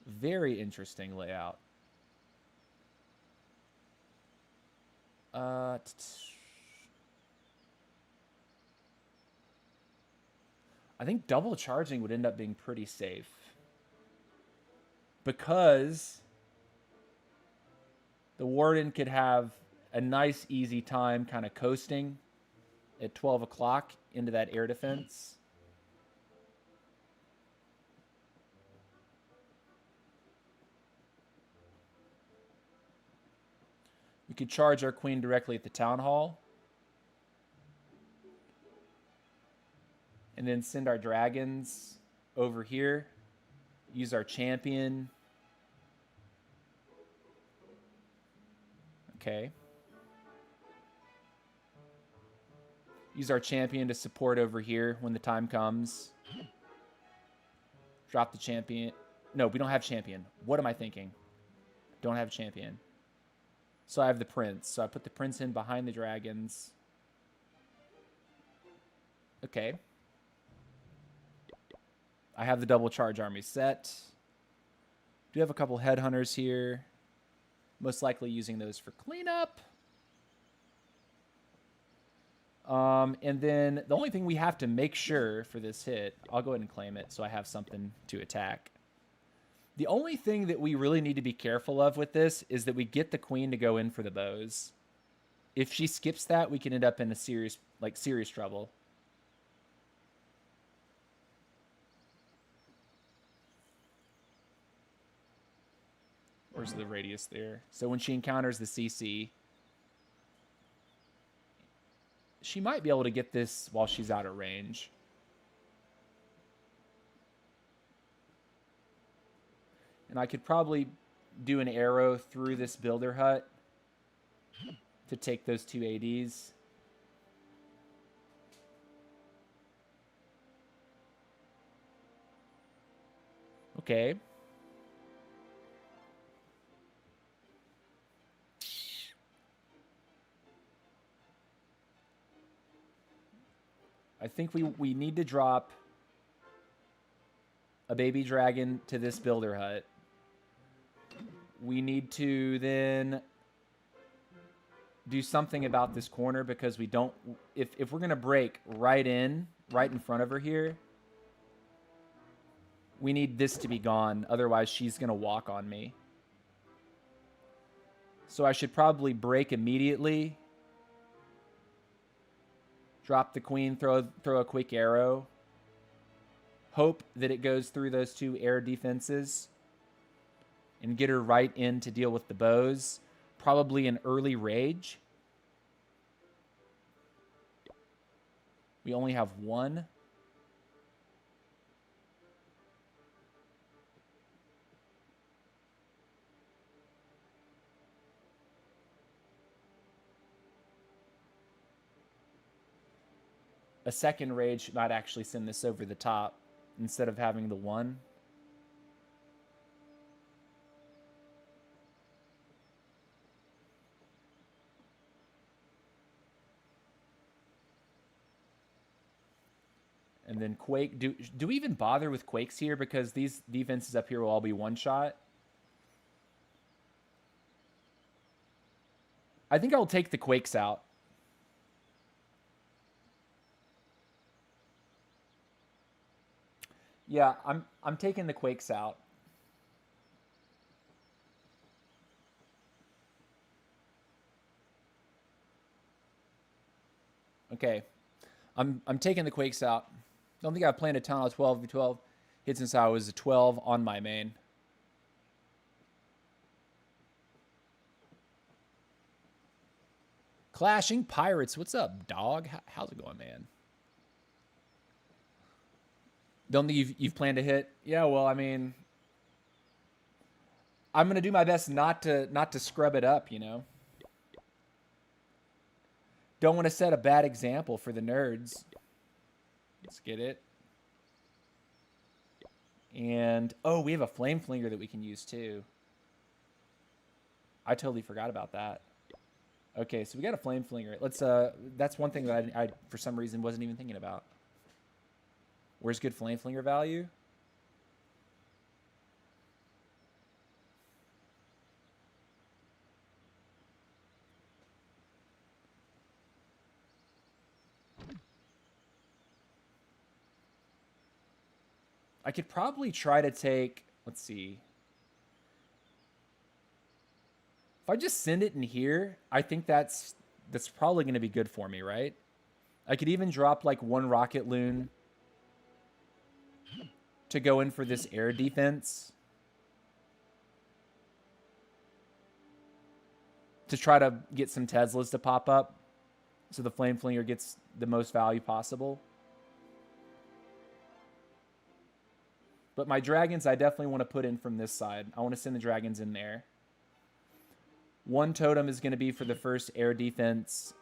Very interesting layout. I think double charging would end up being pretty safe. Because the warden could have a nice, easy time kind of coasting at 12 o'clock into that air defense. We could charge our queen directly at the town hall. And then send our dragons over here. Use our champion. Okay. Use our champion to support over here when the time comes. Drop the champion. No, we don't have champion. What am I thinking? Don't have champion. So I have the prince. So I put the prince in behind the dragons. Okay. I have the double charge army set. Do have a couple headhunters here. Most likely using those for cleanup. And then the only thing we have to make sure for this hit, I'll go ahead and claim it so I have something to attack. The only thing that we really need to be careful of with this is that we get the queen to go in for the bows. If she skips that, we can end up in a serious trouble. Where's the radius there? So when she encounters the CC, she might be able to get this while she's out of range. And I could probably do an arrow through this builder hut to take those 2 ADs. Okay. I think we need to drop a baby dragon to this builder hut. We need to then do something about this corner because we don't... If we're going to break right in front of her here, we need this to be gone. Otherwise, she's going to walk on me. So I should probably break immediately. Drop the queen, throw a quick arrow. Hope that it goes through those 2 air defenses. And get her right in to deal with the bows. Probably an early rage. We only have 1. A second rage might actually send this over the top instead of having the 1. And then Quake. Do we even bother with Quakes here? Because these defenses up here will all be one-shot. I think I'll take the Quakes out. Yeah, I'm taking the Quakes out. Okay. I'm taking the Quakes out. Don't think I've played a ton of 12v12 hit since I was a 12 on my main. Clashing Pirates, what's up, dog? How's it going, man? Don't think you've planned to hit? Yeah, well, I mean, I'm gonna do my best not to scrub it up, you know. Don't want to set a bad example for the nerds. Let's get it. And oh, we have a flame flinger that we can use too. I totally forgot about that. Okay, so we got a flame flinger. Let's that's one thing that I for some reason wasn't even thinking about. Where's good flame flinger value? I could probably try to take, let's see. If I just send it in here, I think that's probably going to be good for me, right? I could even drop like 1 rocket loon to go in for this air defense. To try to get some Teslas to pop up so the flame flinger gets the most value possible. But my dragons, I definitely want to put in from this side. I want to send the dragons in there. 1 totem is going to be for the first air defense.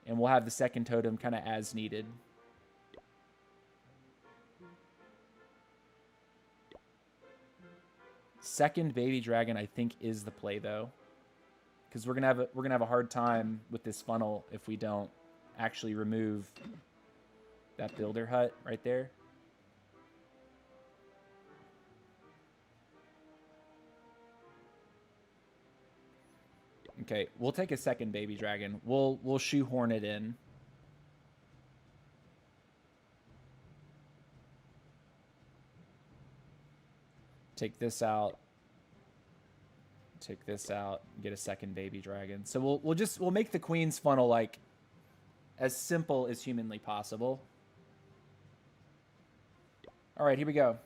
And we'll have the second totem kind of as needed. Second baby dragon, I think, is the play though. Because we're gonna have a hard time with this funnel if we don't actually remove that builder hut right there. Okay, we'll take a second baby dragon. We'll shoehorn it in. Take this out. Take this out. Get a second baby dragon. So we'll make the queen's funnel like as simple as humanly possible. All right, here we go.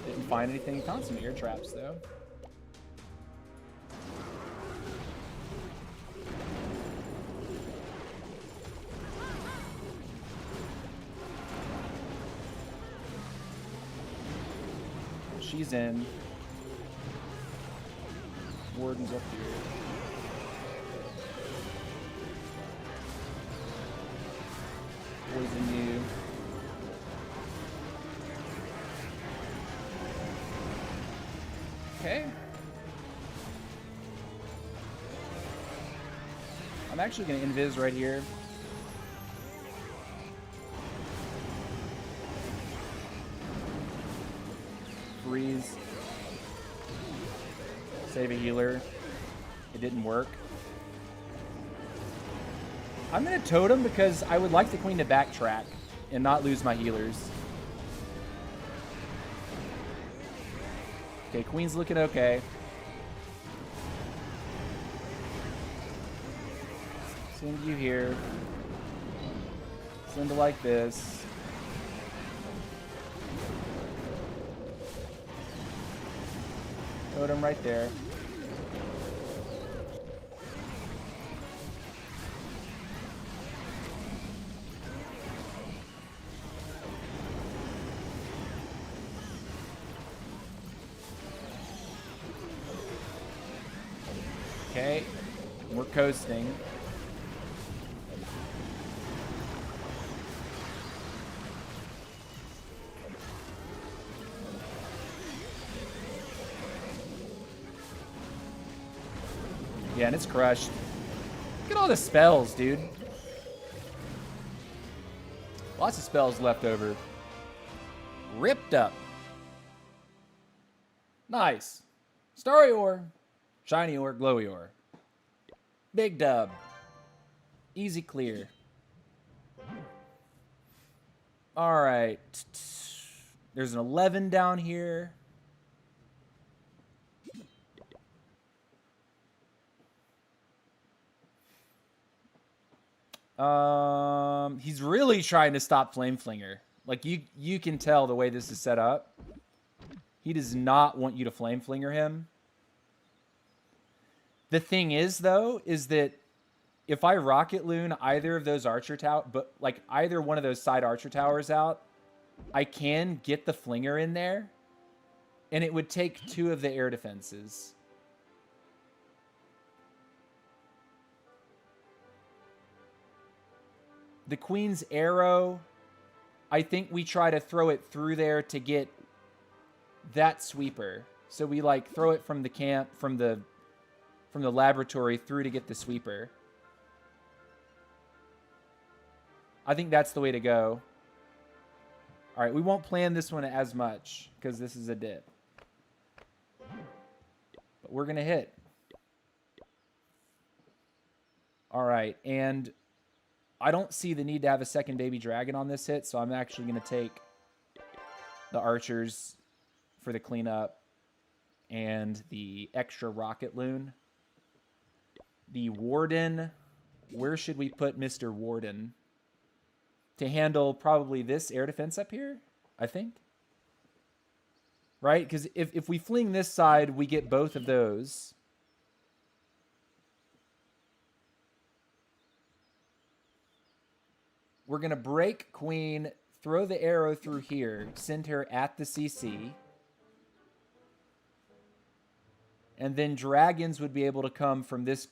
Didn't find anything. Found some ear traps though. She's in. Warden's up here. Poison you. Okay. I'm actually going to invis right here. Freeze. Save a healer. It didn't work. I'm going to totem because I would like the queen to backtrack and not lose my healers. Okay, queen's looking okay. Send you here. Send it like this. Totem right there. Okay, we're coasting. Yeah, and it's crushed. Look at all the spells, dude. Lots of spells left over. Ripped up. Nice. Starry ore. Shiny ore. Glowy ore. Big dub. Easy clear. All right. There's an 11 down here. He's really trying to stop Flame Flinger. Like, you can tell the way this is set up. He does not want you to Flame Flinger him. The thing is, though, is that if I Rocket Loon either of those archer towers, but like either one of those side archer towers out, I can get the Flinger in there, and it would take 2 of the air defenses. The queen's arrow, I think we try to throw it through there to get that sweeper. So we like throw it from the camp, from the laboratory through to get the sweeper. I think that's the way to go. All right, we won't plan this one as much because this is a dip. But we're going to hit. All right, and I don't see the need to have a second baby dragon on this hit, so I'm actually going to take the archers for the cleanup and the extra rocket loon. The warden, where should we put Mr. Warden? To handle probably this air defense up here, I think. Right? Because if we fling this side, we get both of those. We're going to break queen, throw the arrow through here, send her at the CC. And then dragons would be able to come from this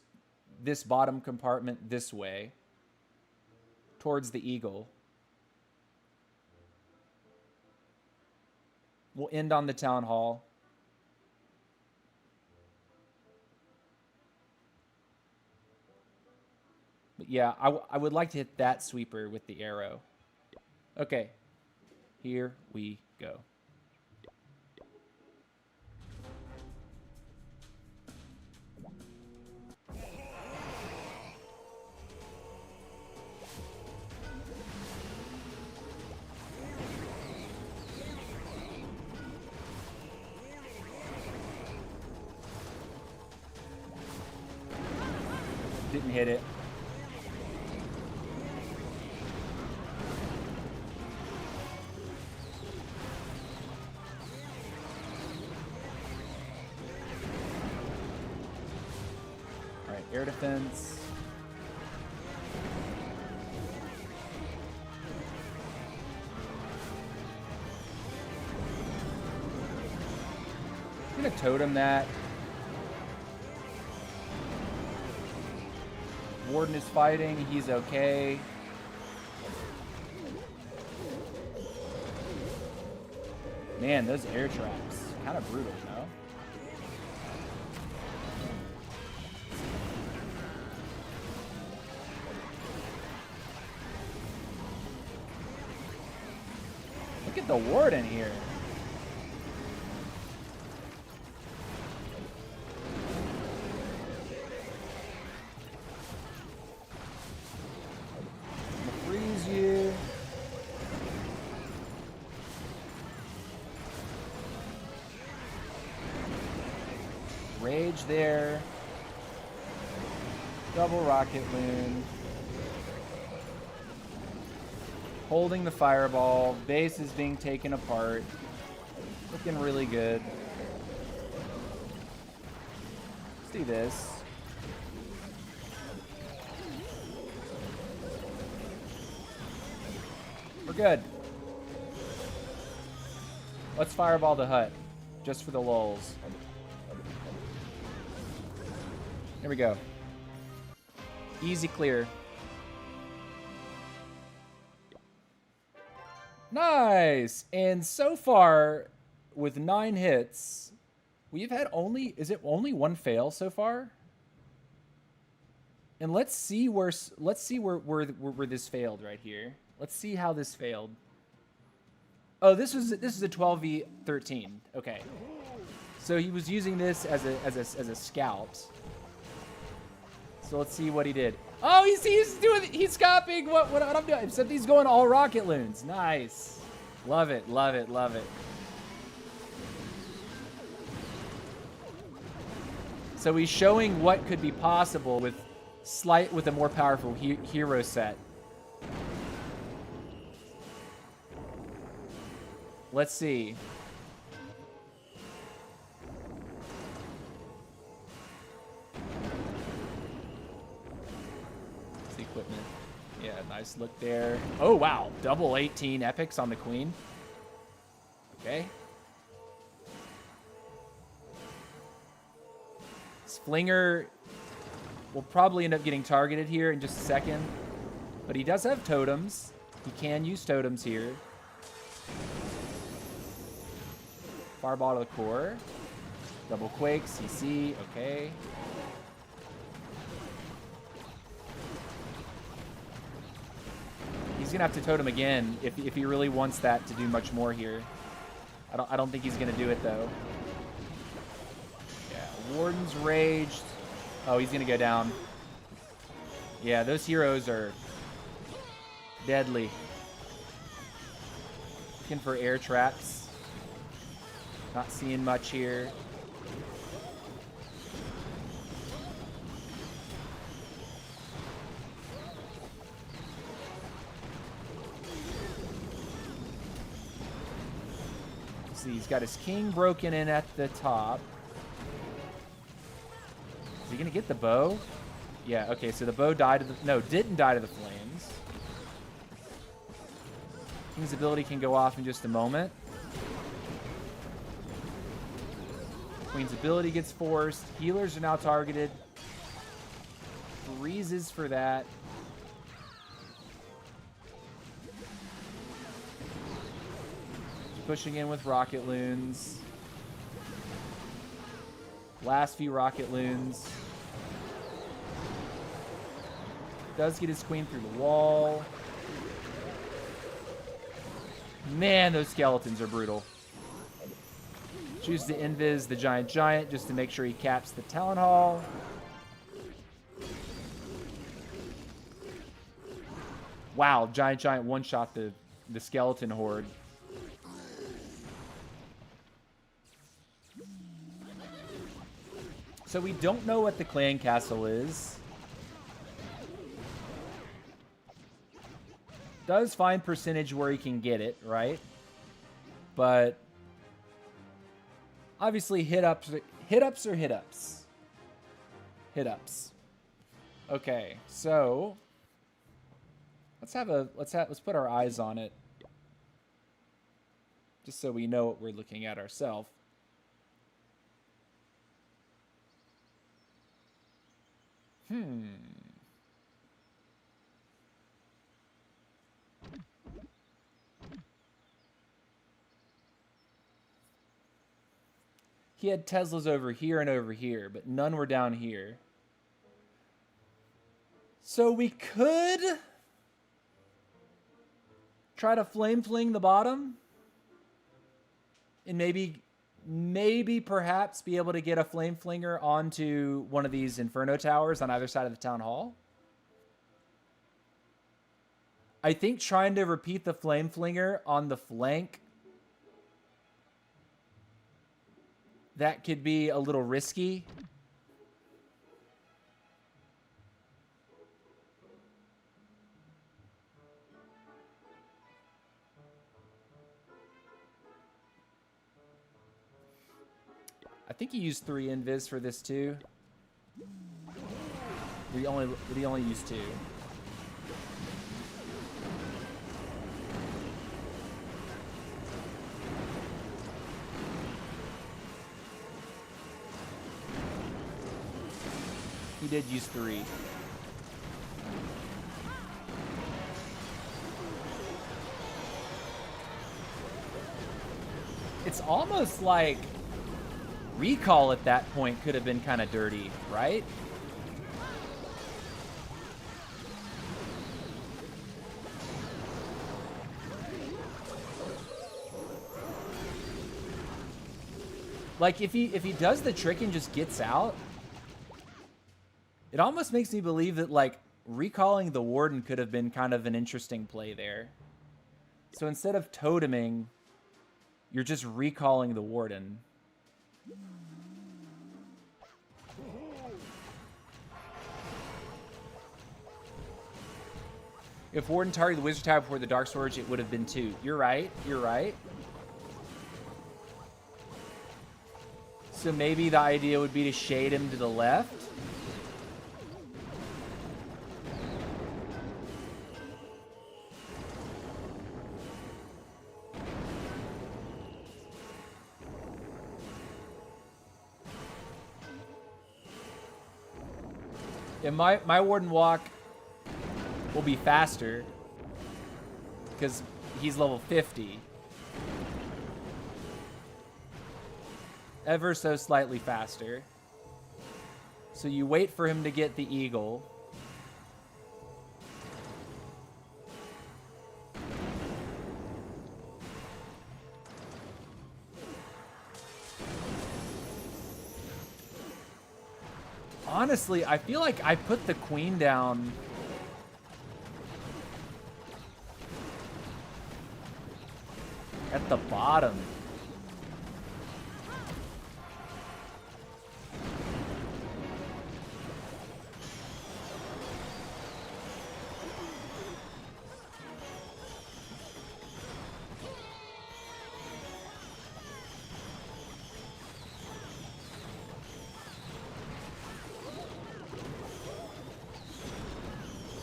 bottom compartment this way towards the eagle. We'll end on the town hall. But yeah, I would like to hit that sweeper with the arrow. Okay, here we go. Didn't hit it. All right, air defense. I'm gonna totem that. Warden is fighting. He's okay. Man, those air traps. Kind of brutal, no? Look at the Warden here. Freeze you. Rage there. Double rocket loon. Holding the fireball. Base is being taken apart. Looking really good. Let's do this. We're good. Let's fireball the hut. Just for the lulz. Here we go. Easy clear. Nice! And so far, with 9 hits, we've had only... Is it only 1 fail so far? And let's see where this failed right here. Let's see how this failed. Oh, this is a 12v13. Okay. So he was using this as a scout. So let's see what he did. Oh, he's copying what I'm doing. Except he's going all rocket loons. Nice. Love it, love it, love it. So he's showing what could be possible with a more powerful hero set. Let's see. It's the equipment. Yeah, nice look there. Oh, wow. Double 18 epics on the queen. Okay. Splinger will probably end up getting targeted here in just a second. But he does have totems. He can use totems here. Fireball to the core. Double quake, CC, okay. He's gonna have to totem again if he really wants that to do much more here. I don't think he's gonna do it though. Yeah, Warden's raged. Oh, he's gonna go down. Yeah, those heroes are deadly. Looking for air traps. Not seeing much here. See, he's got his king broken in at the top. Is he gonna get the bow? Yeah, okay, so the bow died to the... No, didn't die to the flames. King's ability can go off in just a moment. Queen's ability gets forced. Healers are now targeted. Freezes for that. Pushing in with rocket loons. Last few rocket loons. Does get his queen through the wall. Man, those skeletons are brutal. Choose to invis the giant just to make sure he caps the Talon Hall. Wow, giant one-shot the skeleton horde. So we don't know what the clan castle is. does find percentage where he can get it, right? But obviously hit-ups are hit-ups. Hit-ups. Okay, so let's put our eyes on it. Just so we know what we're looking at ourselves. He had Teslas over here, but none were down here. So we could try to flame fling the bottom. And maybe perhaps be able to get a flame flinger onto one of these Inferno towers on either side of the town hall. I think trying to repeat the flame flinger on the flank, that could be a little risky. I think he used 3 invis for this too. We only used 2. He did use 3. It's almost like recall at that point could have been kind of dirty, right? Like if he does the trick and just gets out, it almost makes me believe that like recalling the Warden could have been kind of an interesting play there. So instead of toteming, you're just recalling the Warden. If Warden targeted the Wizard Tower before the Dark Storage, it would have been 2. You're right. You're right. So maybe the idea would be to shade him to the left. And my Warden walk will be faster because he's level 50. Ever so slightly faster. So you wait for him to get the eagle. Honestly, I feel like I put the queen down at the bottom.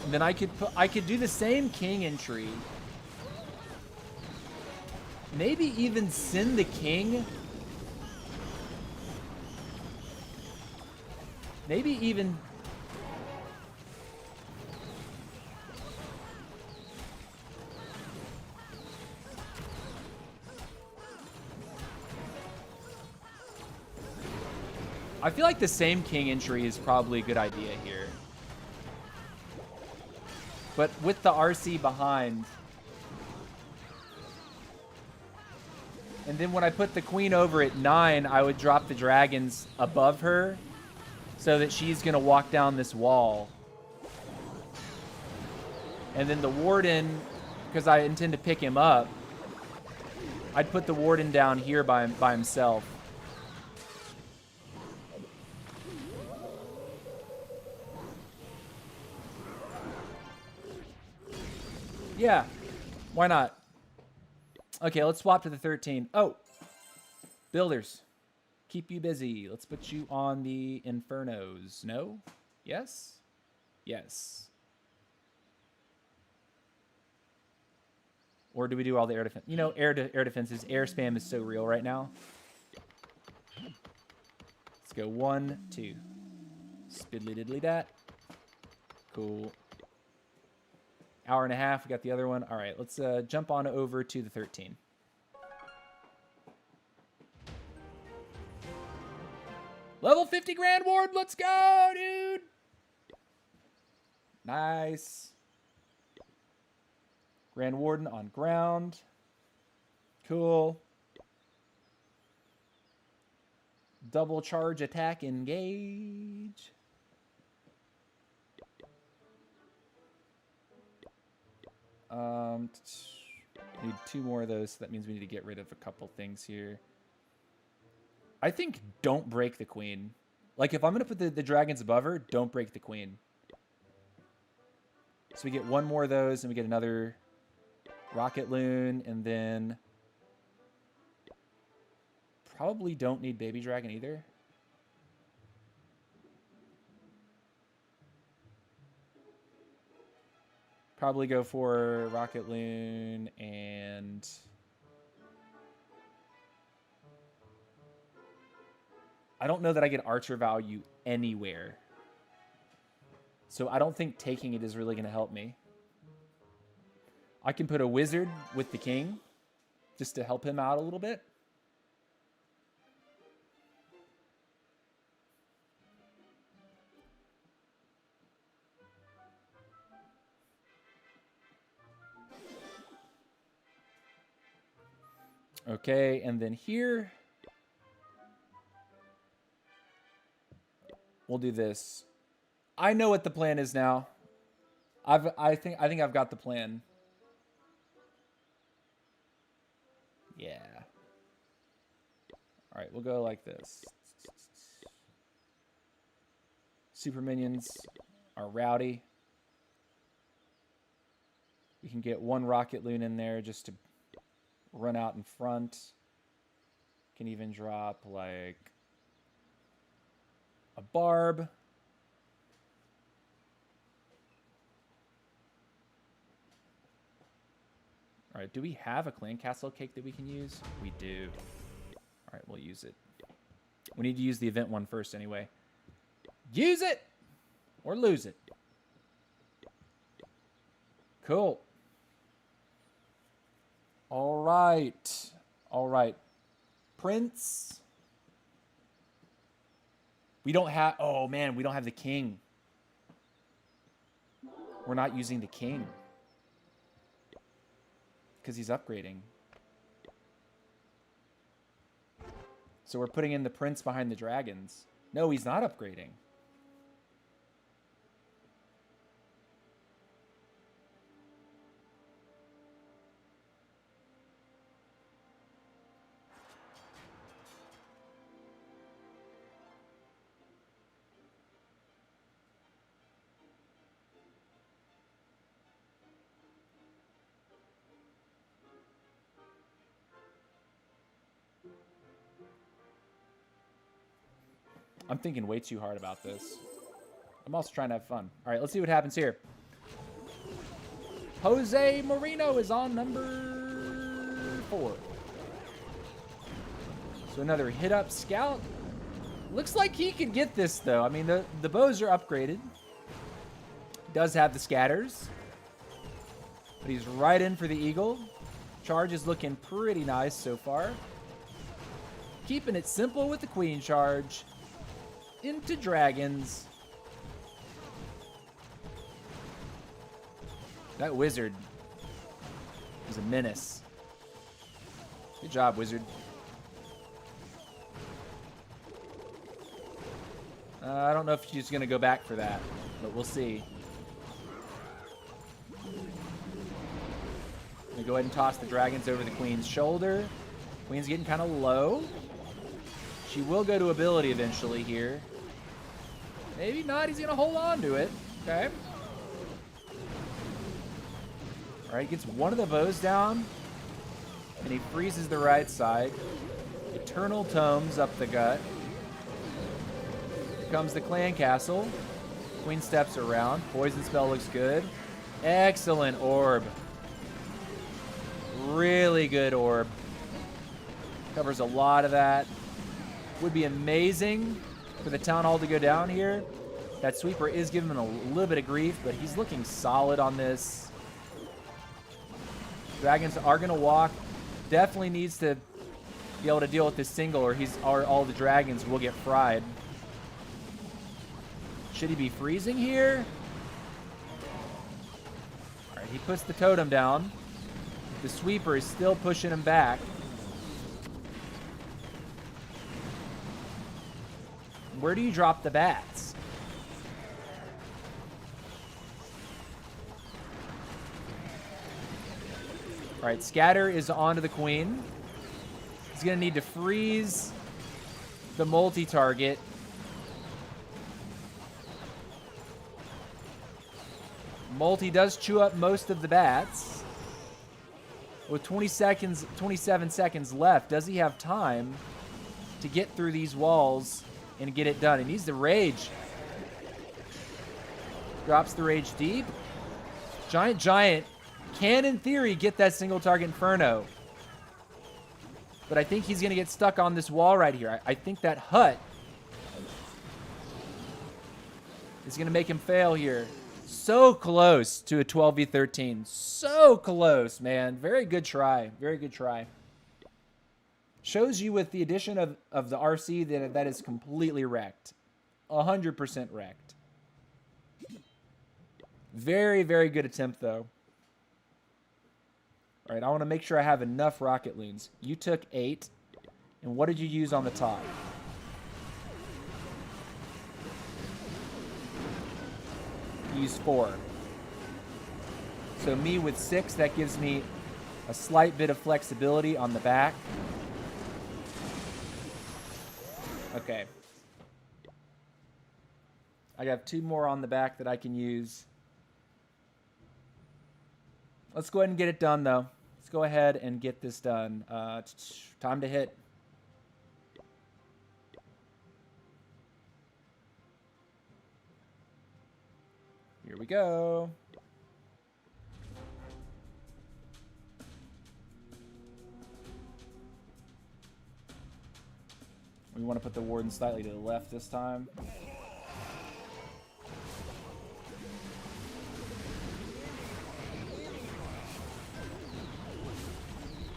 And then I could do the same king entry. Maybe even send the king. Maybe even I feel like the same king entry is probably a good idea here. But with the RC behind. And then when I put the queen over at 9, I would drop the dragons above her so that she's going to walk down this wall. And then the warden, because I intend to pick him up, I'd put the warden down here by himself. Yeah, why not? Okay, let's swap to the 13. Oh, builders. Keep you busy. Let's put you on the Infernos. No? Yes? Yes. Or do we do all the air defense? You know, air defenses, air spam is so real right now. Let's go 1, 2. Spiddly diddly dat. Cool. Hour and a half. We got the other one. All right, let's jump on over to the 13. Level 50 Grand Ward. Let's go, dude. Nice. Grand Warden on ground. Cool. Double charge attack engage. Need 2 more of those, so that means we need to get rid of a couple things here. I think don't break the queen. Like, if I'm going to put the dragons above her, don't break the queen. So we get 1 more of those, and we get another rocket loon, and then probably don't need baby dragon either. Probably go for rocket loon and I don't know that I get archer value anywhere. So I don't think taking it is really going to help me. I can put a wizard with the king just to help him out a little bit. Okay, and then here we'll do this. I know what the plan is now. I think I've got the plan. Yeah. All right, we'll go like this. Super minions are rowdy. We can get 1 rocket loon in there just to run out in front. Can even drop like a barb. All right, do we have a clan castle cake that we can use? We do. All right, we'll use it. We need to use the event one first anyway. Use it or lose it. Cool. All right. All right. Prince. We don't have... Oh, man, we don't have the king. We're not using the king. Because he's upgrading. So we're putting in the prince behind the dragons. No, he's not upgrading. I'm thinking way too hard about this. I'm also trying to have fun. All right, let's see what happens here. Jose Moreno is on number 4. So another hit-up scout. Looks like he could get this, though. I mean, the bows are upgraded. Does have the scatters. But he's right in for the eagle. Charge is looking pretty nice so far. Keeping it simple with the queen charge. Into dragons. That wizard is a menace. Good job, wizard. I don't know if she's going to go back for that, but we'll see. I'm going to go ahead and toss the dragons over the queen's shoulder. Queen's getting kind of low. She will go to ability eventually here. Maybe not. He's going to hold on to it. Okay. All right, gets one of the bows down, and he freezes the right side. Eternal Tomes up the gut. Here comes the clan castle. Queen steps around. Poison spell looks good. Excellent orb. Really good orb. Covers a lot of that. Would be amazing for the Town Hall to go down here. That sweeper is giving him a little bit of grief, but he's looking solid on this. Dragons are going to walk. Definitely needs to be able to deal with this single, or all the dragons will get fried. Should he be freezing here? All right, he puts the totem down. The sweeper is still pushing him back. Where do you drop the bats? All right, Scatter is onto the queen. He's going to need to freeze the multi-target. Multi does chew up most of the bats. With 27 seconds left, does he have time to get through these walls and get it done? He needs the rage. Drops the rage deep. Giant can, in theory, get that single target Inferno. But I think he's going to get stuck on this wall right here. I think that hut is going to make him fail here. So close to a 12v13. So close, man. Very good try. Very good try. Shows you with the addition of the RC that is completely wrecked. 100% wrecked. Very, very good attempt, though. All right, I want to make sure I have enough rocket loons. You took 8. And what did you use on the top? You used 4. So me with 6, that gives me a slight bit of flexibility on the back. Okay. I got 2 more on the back that I can use. Let's go ahead and get it done, though. Let's go ahead and get this done. Time to hit. Here we go. We want to put the warden slightly to the left this time.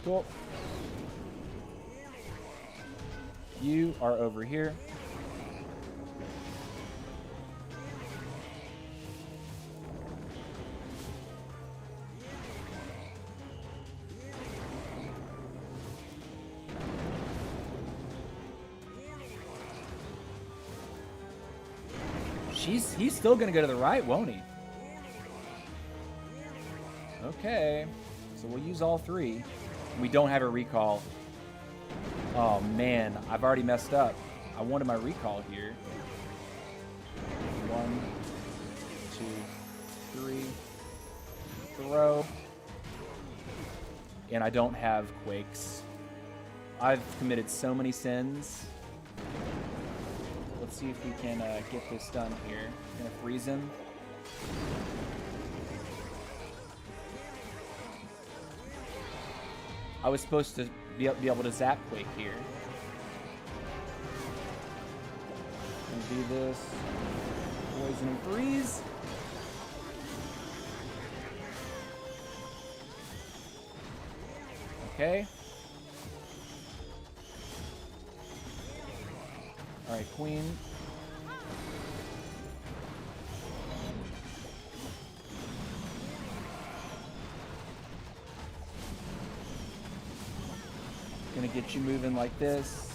Cool. You are over here. He's still going to go to the right, won't he? Okay. So we'll use all 3. We don't have a recall. Oh, man. I've already messed up. I wanted my recall here. 1, 2, 3. Throw. And I don't have quakes. I've committed so many sins. Let's see if we can get this done here. I'm going to freeze him. I was supposed to be able to zap Quake here. Gonna do this. Poison and freeze. Okay. Alright, Queen. Gonna get you moving like this.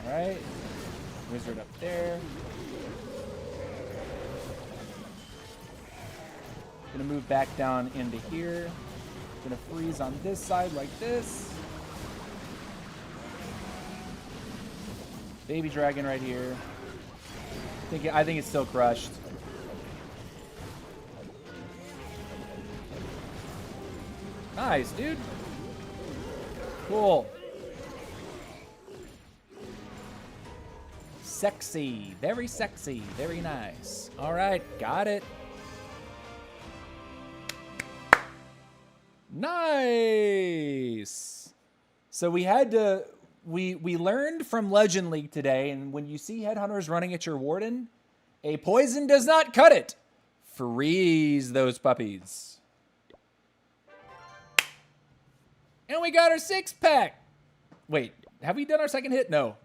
Alright. Wizard up there. Gonna move back down into here. Gonna freeze on this side like this. Baby dragon right here. I think it's still crushed. Nice, dude. Cool. Sexy. Very sexy. Very nice. All right. Got it. Nice. So we had to... We learned from Legend League today, and when you see headhunters running at your warden, a poison does not cut it. Freeze those puppies. And we got our 6-pack. Wait, have we done our second hit? No.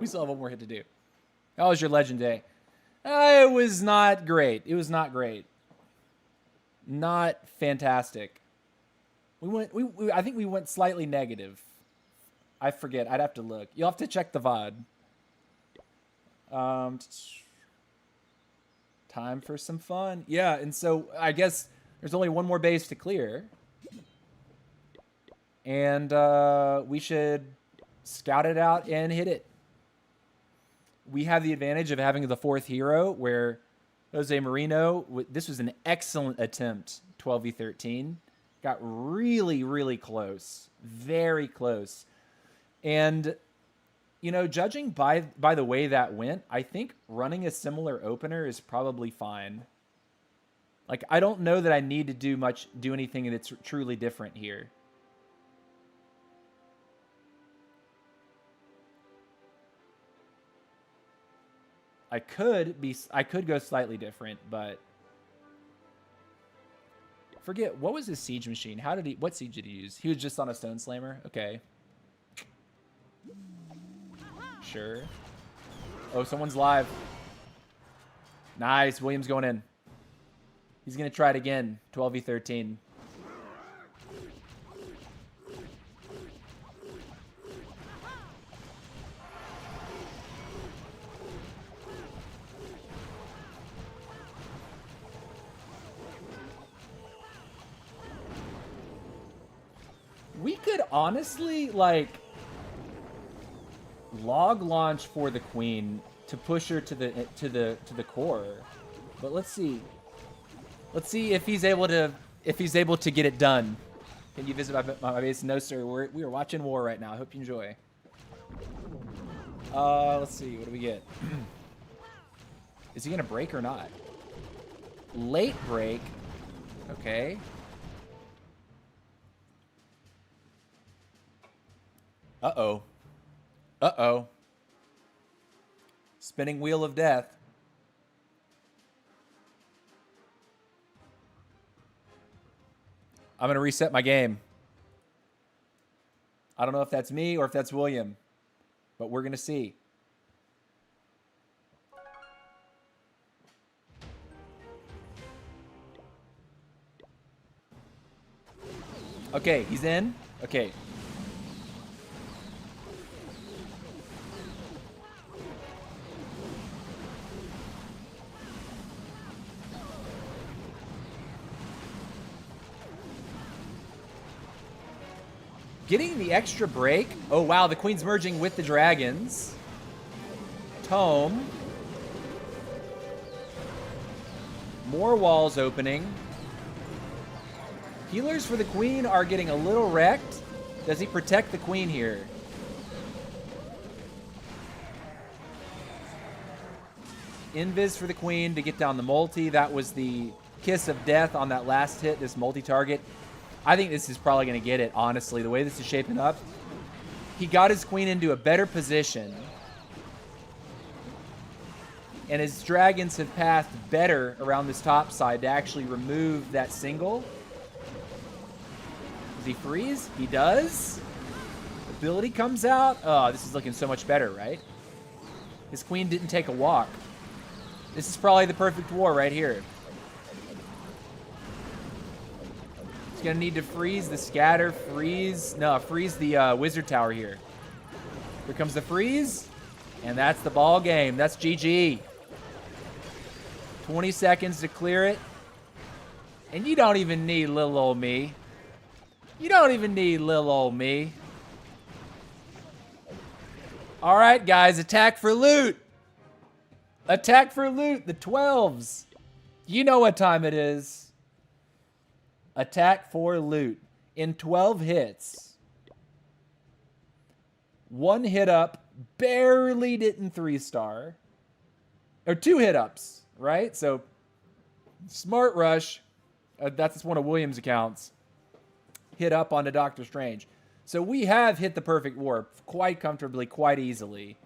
We still have one more hit to do. How was your Legend Day? It was not great. It was not great. Not fantastic. I think we went slightly negative. I forget. I'd have to look. You'll have to check the VOD. Time for some fun. Yeah, and so I guess there's only one more base to clear. And we should scout it out and hit it. We have the advantage of having the 4th hero, where Jose Marino, this was an excellent attempt, 12v13. Got really, really close. Very close. And, you know, judging by the way that went, I think running a similar opener is probably fine. Like, I don't know that I need to do anything that's truly different here. I could go slightly different, but forget, what was his siege machine? What siege did he use? He was just on a Stone Slammer? Okay. Sure. Oh, someone's live. Nice. William's going in. He's going to try it again. 12v13. We could honestly, like, log launch for the queen to push her to the core. But let's see. Let's see if he's able to get it done. Can you visit my base? No, sir. We are watching war right now. I hope you enjoy. Let's see. What do we get? Is he gonna break or not? Late break. Okay. Uh-oh. Uh-oh. Spinning wheel of death. I'm going to reset my game. I don't know if that's me or if that's William, but we're going to see. Okay, he's in. Okay. Getting the extra break. Oh, wow. The queen's merging with the dragons. Tome. More walls opening. Healers for the queen are getting a little wrecked. Does he protect the queen here? Invis for the queen to get down the multi. That was the kiss of death on that last hit, this multi-target. I think this is probably going to get it, honestly, the way this is shaping up. He got his queen into a better position. And his dragons have pathed better around this top side to actually remove that single. Does he freeze? He does. Ability comes out. Oh, this is looking so much better, right? His queen didn't take a walk. This is probably the perfect war right here. Gonna need to freeze the scatter, freeze the wizard tower here. Here comes the freeze, and that's the ball game. That's GG. 20 seconds to clear it, And you don't even need little old me. You don't even need little old me. All right, guys, attack for loot. Attack for loot, the 12s. You know what time it is. Attack for loot. In 12 hits. 1 hit up, barely didn't 3-star. Or 2 hit ups, right? So, Smart Rush, that's one of William's accounts, hit up onto Doctor Strange. So we have hit the perfect warp quite comfortably, quite easily.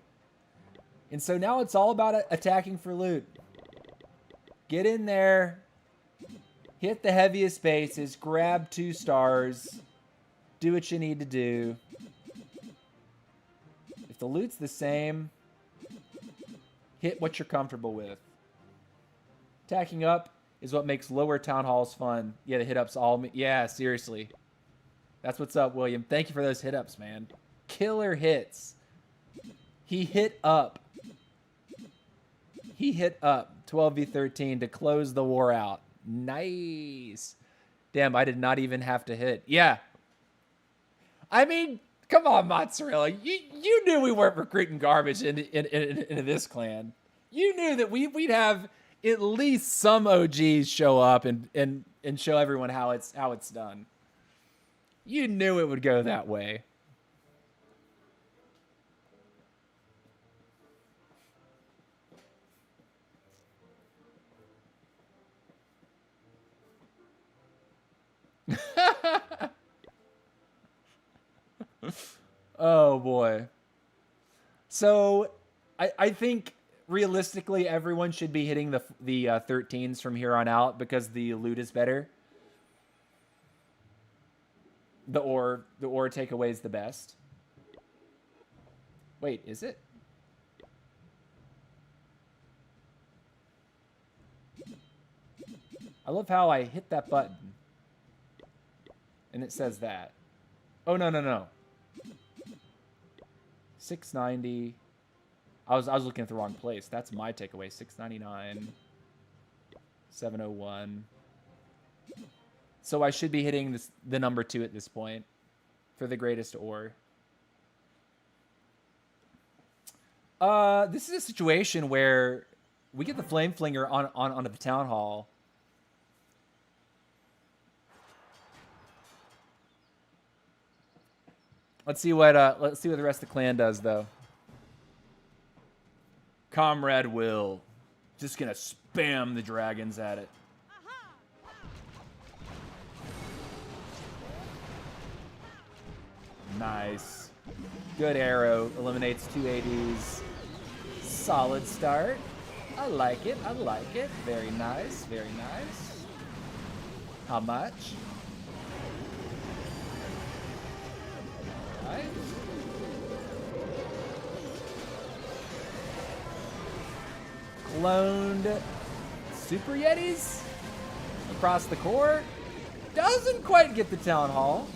And so now it's all about attacking for loot. Get in there, hit the heaviest bases, grab 2 stars, do what you need to do. If the loot's the same, hit what you're comfortable with. Attacking up is what makes lower town halls fun. Yeah, the hit-ups all... Yeah, seriously. That's what's up, William. Thank you for those hit-ups, man. Killer hits. He hit up. He hit up 12v13 to close the war out. Nice. Damn, I did not even have to hit. Yeah. I mean, come on, Mozzarella. You knew we weren't recruiting garbage into this clan. You knew that we'd have at least some OGs show up and show everyone how it's done. You knew it would go that way. Oh boy. So I think realistically everyone should be hitting the 13s from here on out because the loot is better. The ore takeaway is the best. Wait, is it? I love how I hit that button and it says that. Oh, no. 690. I was looking at the wrong place. That's my takeaway. 699. 701. So I should be hitting the number 2 at this point for the greatest ore. This is a situation where we get the Flame Flinger onto the Town Hall. Let's see what the rest of the clan does, though. Comrade Will, just gonna spam the dragons at it. Nice. Good arrow. Eliminates 280s. Solid start. I like it. I like it. Very nice. Very nice. How much? Right. Cloned Super Yetis across the core. Doesn't quite get the Town Hall.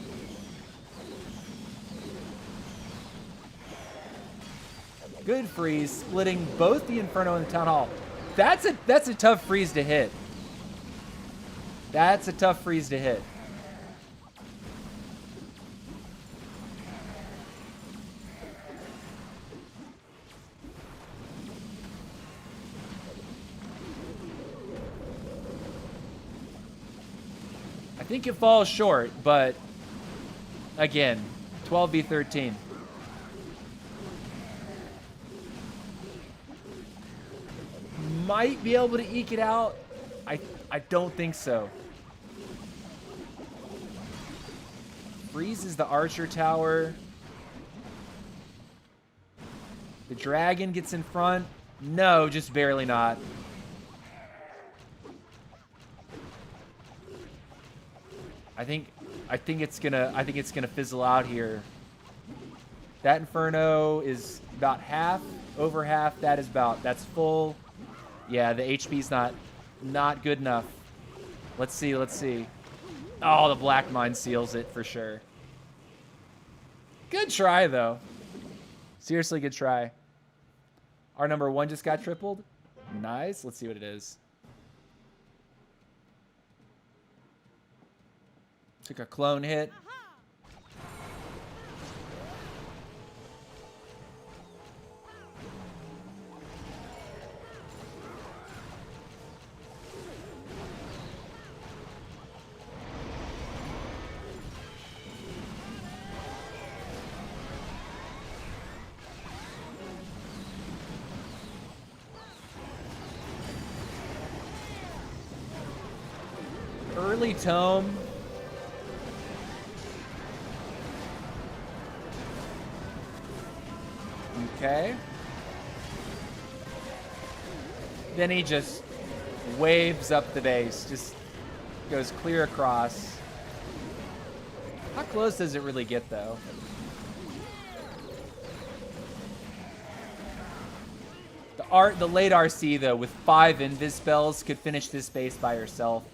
Good freeze, splitting both the Inferno and the Town Hall. That's a tough freeze to hit. That's a tough freeze to hit. I think it falls short, but again, 12v13. Might be able to eke it out. I don't think so. Freezes the Archer Tower. The Dragon gets in front. No, just barely not. I think it's gonna fizzle out here. That Inferno is about half, over half. That's full. Yeah, the HP's not good enough. Let's see. Oh, the Black Mine seals it for sure. Good try though. Seriously, good try. Our number 1 just got tripled. Nice. Let's see what it is. Took a clone hit. Early tome. Okay. Then he just waves up the base, just goes clear across. How close does it really get, though? The late RC, though, with 5 invis spells, could finish this base by herself.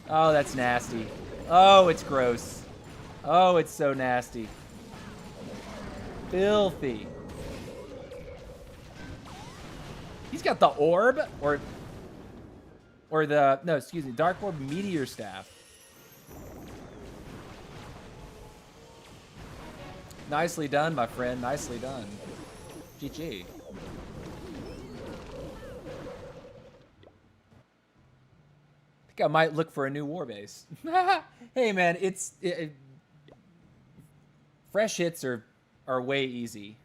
Oh, that's nasty. Oh, it's gross. Oh, it's so nasty. Filthy. He's got the orb, or the, no, excuse me, Dark Orb Meteor Staff. Nicely done, my friend. Nicely done. GG. I think I might look for a new war base. Hey, man, fresh hits are way easy.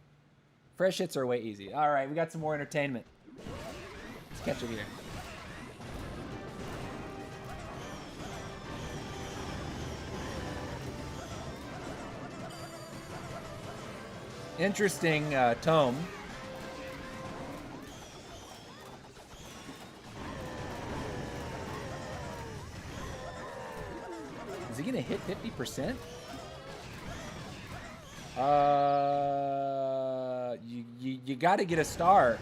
Fresh hits are way easy. All right, we got some more entertainment. Let's catch it here. Interesting tome. Is he gonna hit 50%? You gotta get a star.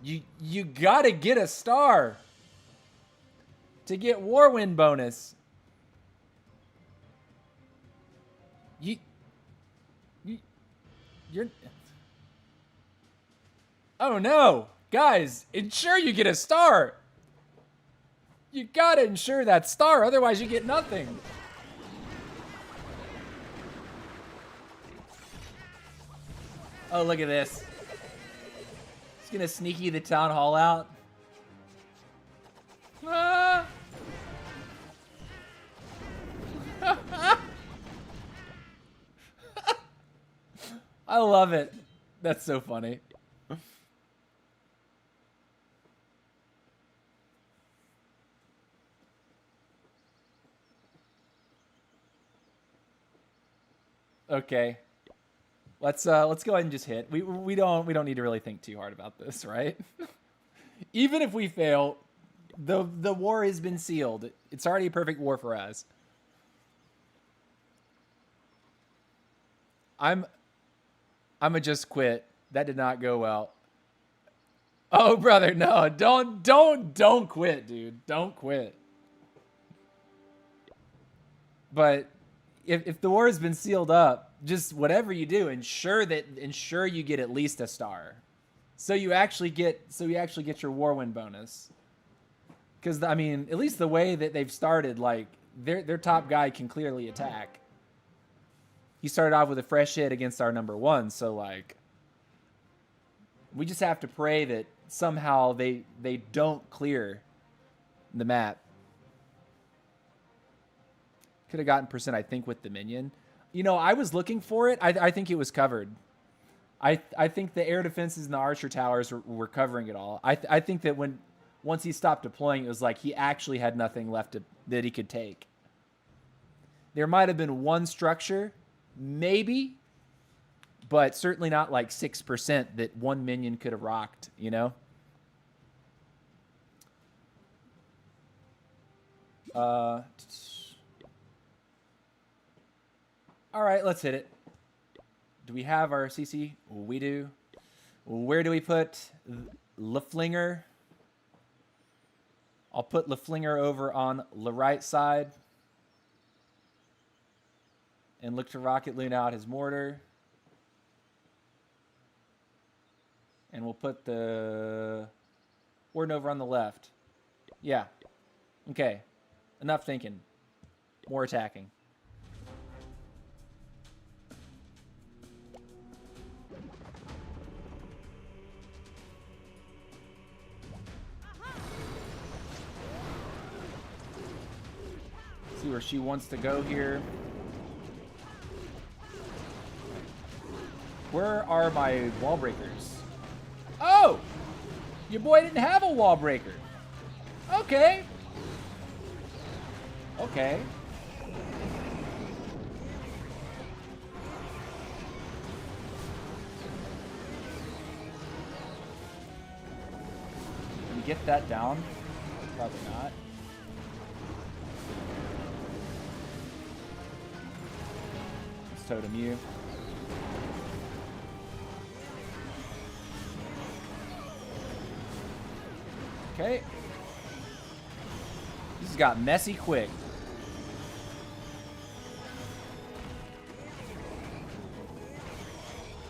You gotta get a star to get Warwind bonus. You're. Oh no, guys! Ensure you get a star. You gotta ensure that star, otherwise you get nothing. Oh, look at this. He's gonna sneaky the town hall out. Ah! I love it. That's so funny. Okay. Let's go ahead and just hit. We don't need to really think too hard about this, right? Even if we fail, the war has been sealed. It's already a perfect war for us. I'ma just quit. That did not go well. Oh, brother, no. Don't quit, dude. Don't quit. But if the war has been sealed up, just whatever you do, ensure you get at least a star. So you actually get your Warwind bonus. Cuz I mean, at least the way that they've started, like their top guy can clearly attack. He started off with a fresh hit against our number 1, so like we just have to pray that somehow they don't clear the map. Could have gotten percent, I think, with the minion. You know, I was looking for it. I think it was covered. I think the air defenses and the archer towers were covering it all. I think that once he stopped deploying, it was like he actually had nothing left that he could take. There might have been one structure, maybe, but certainly not like 6% that one minion could have rocked, you know? All right, let's hit it. Do we have our CC? We do. Where do we put Leflinger? I'll put Leflinger over on the right side. And look to Rocket Loon out his mortar. And we'll put the Warden over on the left. Yeah. Okay. Enough thinking. More attacking. See where she wants to go here. Where are my wall breakers? Oh! Your boy didn't have a wall breaker. Okay. Okay. Can you get that down? Probably not. Let's totem you. Okay. This has got messy quick.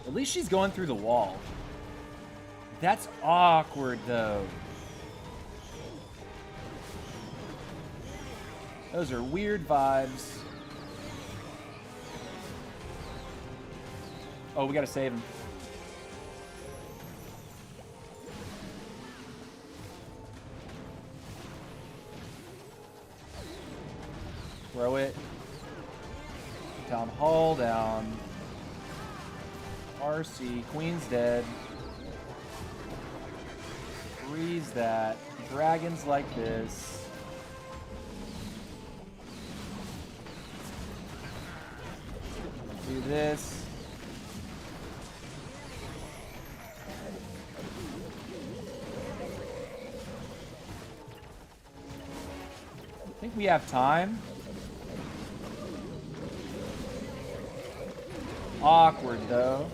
At least she's going through the wall. That's awkward, though. Those are weird vibes. Oh, we gotta save him. Throw it. Town Hall down. RC. Queen's dead. Freeze that. Dragons like this. Do this. I think we have time. Awkward, though.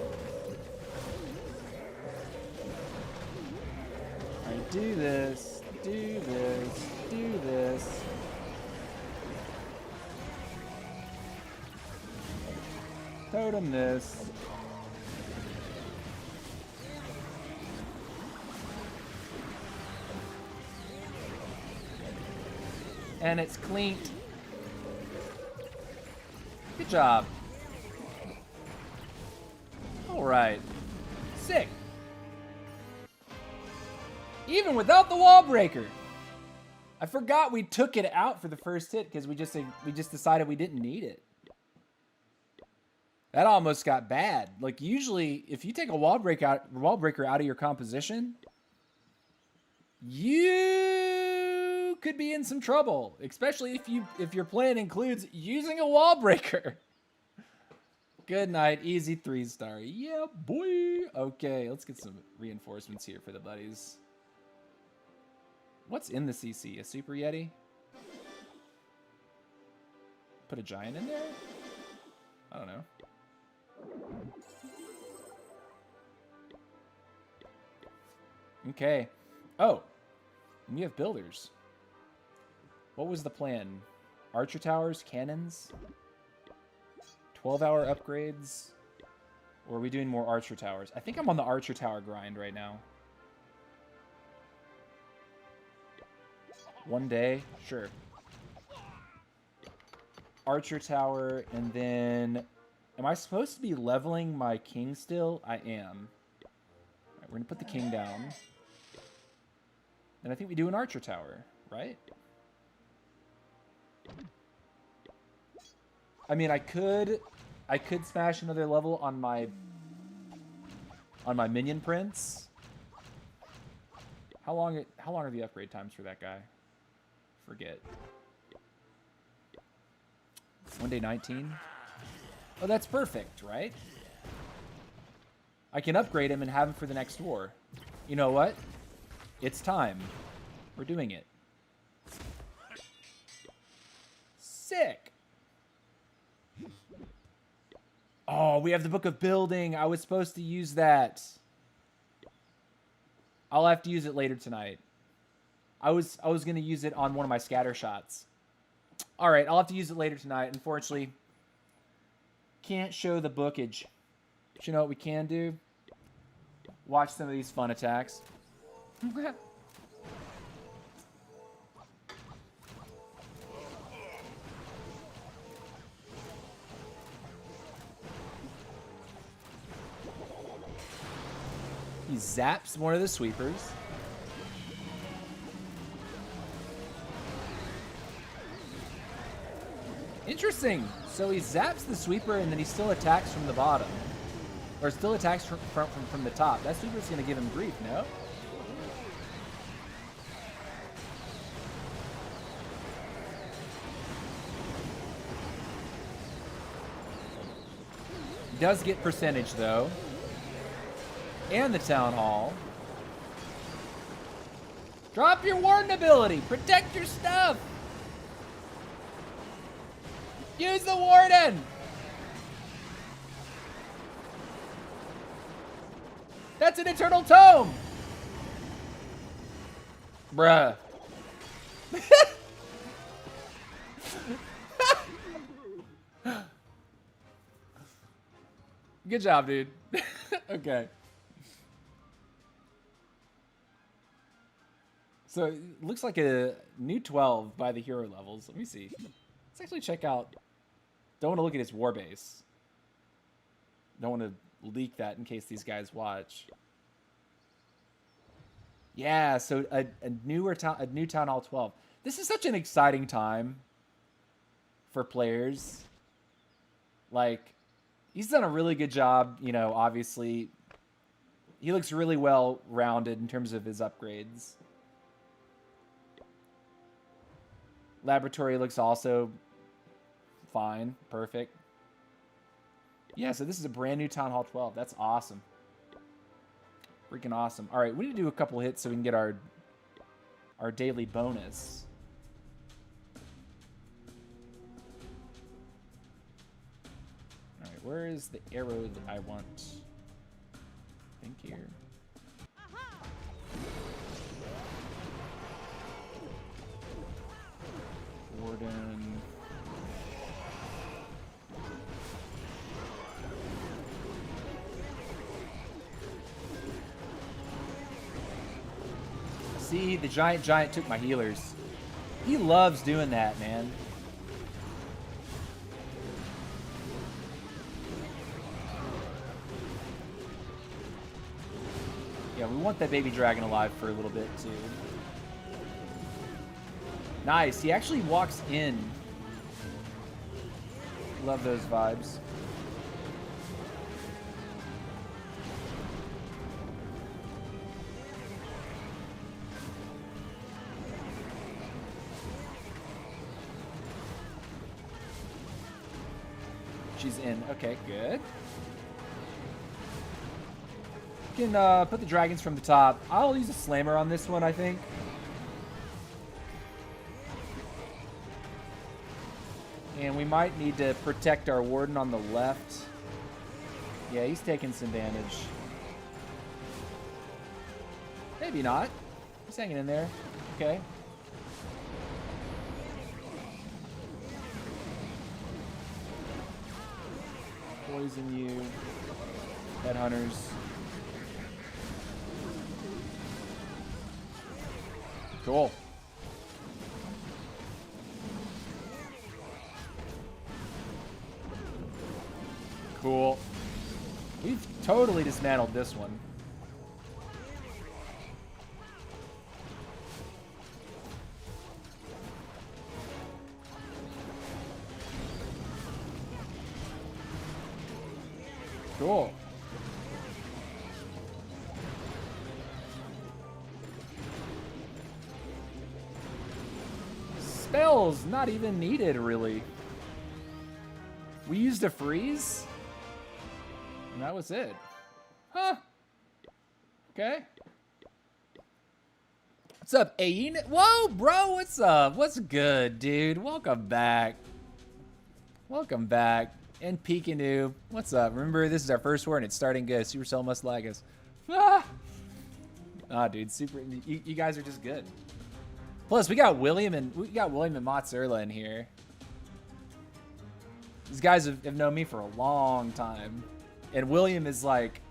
Alright, do this, do this, do this. Totem this. And it's cleaned. Good job. Alright. Sick. Even without the wall breaker. I forgot we took it out for the first hit because we just decided we didn't need it. That almost got bad. Like usually if you take a wall breaker out of your composition, you could be in some trouble, especially if your plan includes using a wall breaker. Good night. Easy 3-star. Yeah, boy. Okay, let's get some reinforcements here for the buddies. What's in the CC? A Super Yeti? Put a giant in there? I don't know. Okay. Oh, we have builders. What was the plan? Archer towers? Cannons? 12-hour upgrades? Or are we doing more archer towers? I think I'm on the archer tower grind right now. One day? Sure. Archer tower, and then... Am I supposed to be leveling my king still? I am. Alright, we're going to put the king down. And I think we do an archer tower, right? I mean, I could smash another level on my minion prince. How long are the upgrade times for that guy? Forget. One day 19. Oh, that's perfect, right? I can upgrade him and have him for the next war. You know what? It's time. We're doing it. Sick. Oh, we have the Book of Building. I was supposed to use that. I'll have to use it later tonight. I was going to use it on one of my scatter shots. All right, I'll have to use it later tonight. Unfortunately, can't show the bookage. But you know what we can do? Watch some of these fun attacks. He zaps one of the sweepers. Interesting. So he zaps the sweeper and then he still attacks from the bottom. Or still attacks from the top. That sweeper's going to give him grief, no? Does get percentage, though. And the Town Hall. Drop your Warden ability. Protect your stuff. Use the Warden. That's an Eternal Tome. Bruh. Good job, dude. Okay. So it looks like a new 12 by the hero levels. Let me see. Let's actually check out. Don't want to look at his war base. Don't want to leak that in case these guys watch. Yeah, so a new Town Hall 12. This is such an exciting time for players. Like, he's done a really good job, you know, obviously. He looks really well rounded in terms of his upgrades. Laboratory looks also fine, perfect. Yeah, so this is a brand new Town Hall 12. That's awesome. Freaking awesome. All right, we need to do a couple hits so we can get our daily bonus. All right, where is the arrow that I want? I think here. Warden. See, the giant took my healers. He loves doing that, man. Yeah, we want that baby dragon alive for a little bit, too. Nice. He actually walks in. Love those vibes. She's in. Okay, good. You can put the dragons from the top. I'll use a slammer on this one, I think. And we might need to protect our warden on the left. Yeah, he's taking some damage. Maybe not. He's hanging in there. Okay. Poison you. Headhunters. Cool. Cool. We've totally dismantled this one. Cool. Spells not even needed, really. We used a freeze, and that was it. Huh. Okay. What's up, Ain? Whoa, bro, what's up? What's good, dude? Welcome back. Welcome back. And Peekaboo, what's up? Remember, this is our first war, and it's starting good. Supercell must like us. Ah, dude, you guys are just good. Plus, we got William and Mozzarella in here. These guys have known me for a long time, and William is like,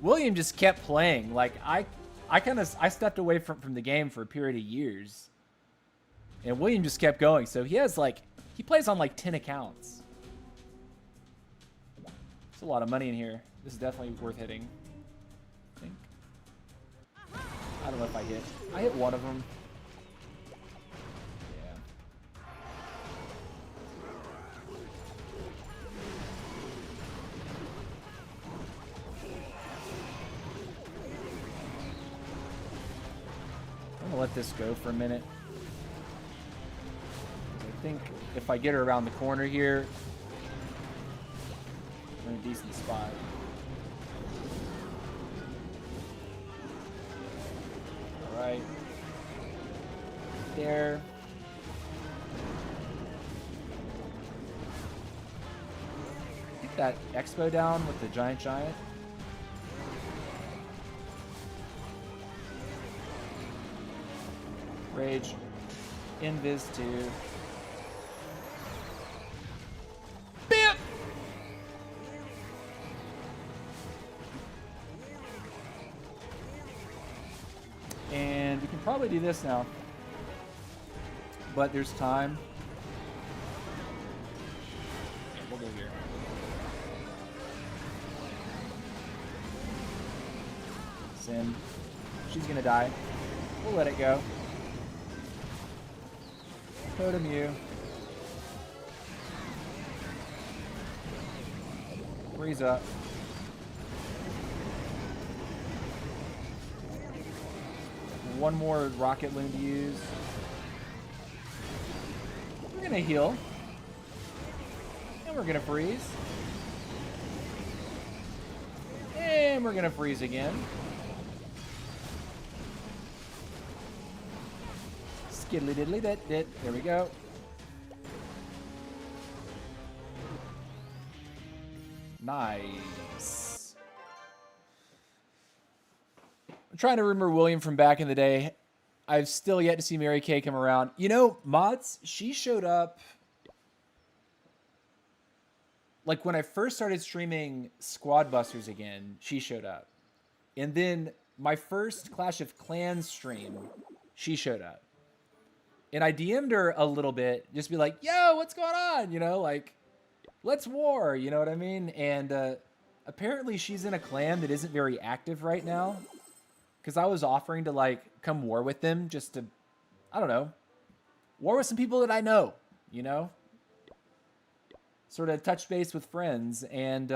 William just kept playing. Like I stepped away from the game for a period of years, and William just kept going. So he plays on like 10 accounts. It's a lot of money in here. This is definitely worth hitting, I think. I don't know if I hit. I hit one of them. Yeah. I'm gonna let this go for a minute. I think if I get her around the corner here, we're in a decent spot. Alright. There. Get that Expo down with the giant. Rage. Invis 2. Bam! And we can probably do this now. But there's time. Yeah, we'll go here. Sin. She's gonna die. We'll let it go. Totem you. Freeze up. One more rocket loon to use. We're gonna heal. And we're gonna freeze. And we're gonna freeze again. Skiddly diddly dit. There we go. Nice. I'm trying to remember William from back in the day. I've still yet to see Mary Kay come around. You know, mods, she showed up like when I first started streaming Squad Busters again, she showed up. And then my first Clash of Clans stream, she showed up. And I DM'd her a little bit, just be like, yo, what's going on? You know, like, let's war, you know what I mean? And apparently she's in a clan that isn't very active right now. Because I was offering to, like, come war with them just to, I don't know, war with some people that I know, you know? Sort of touch base with friends, and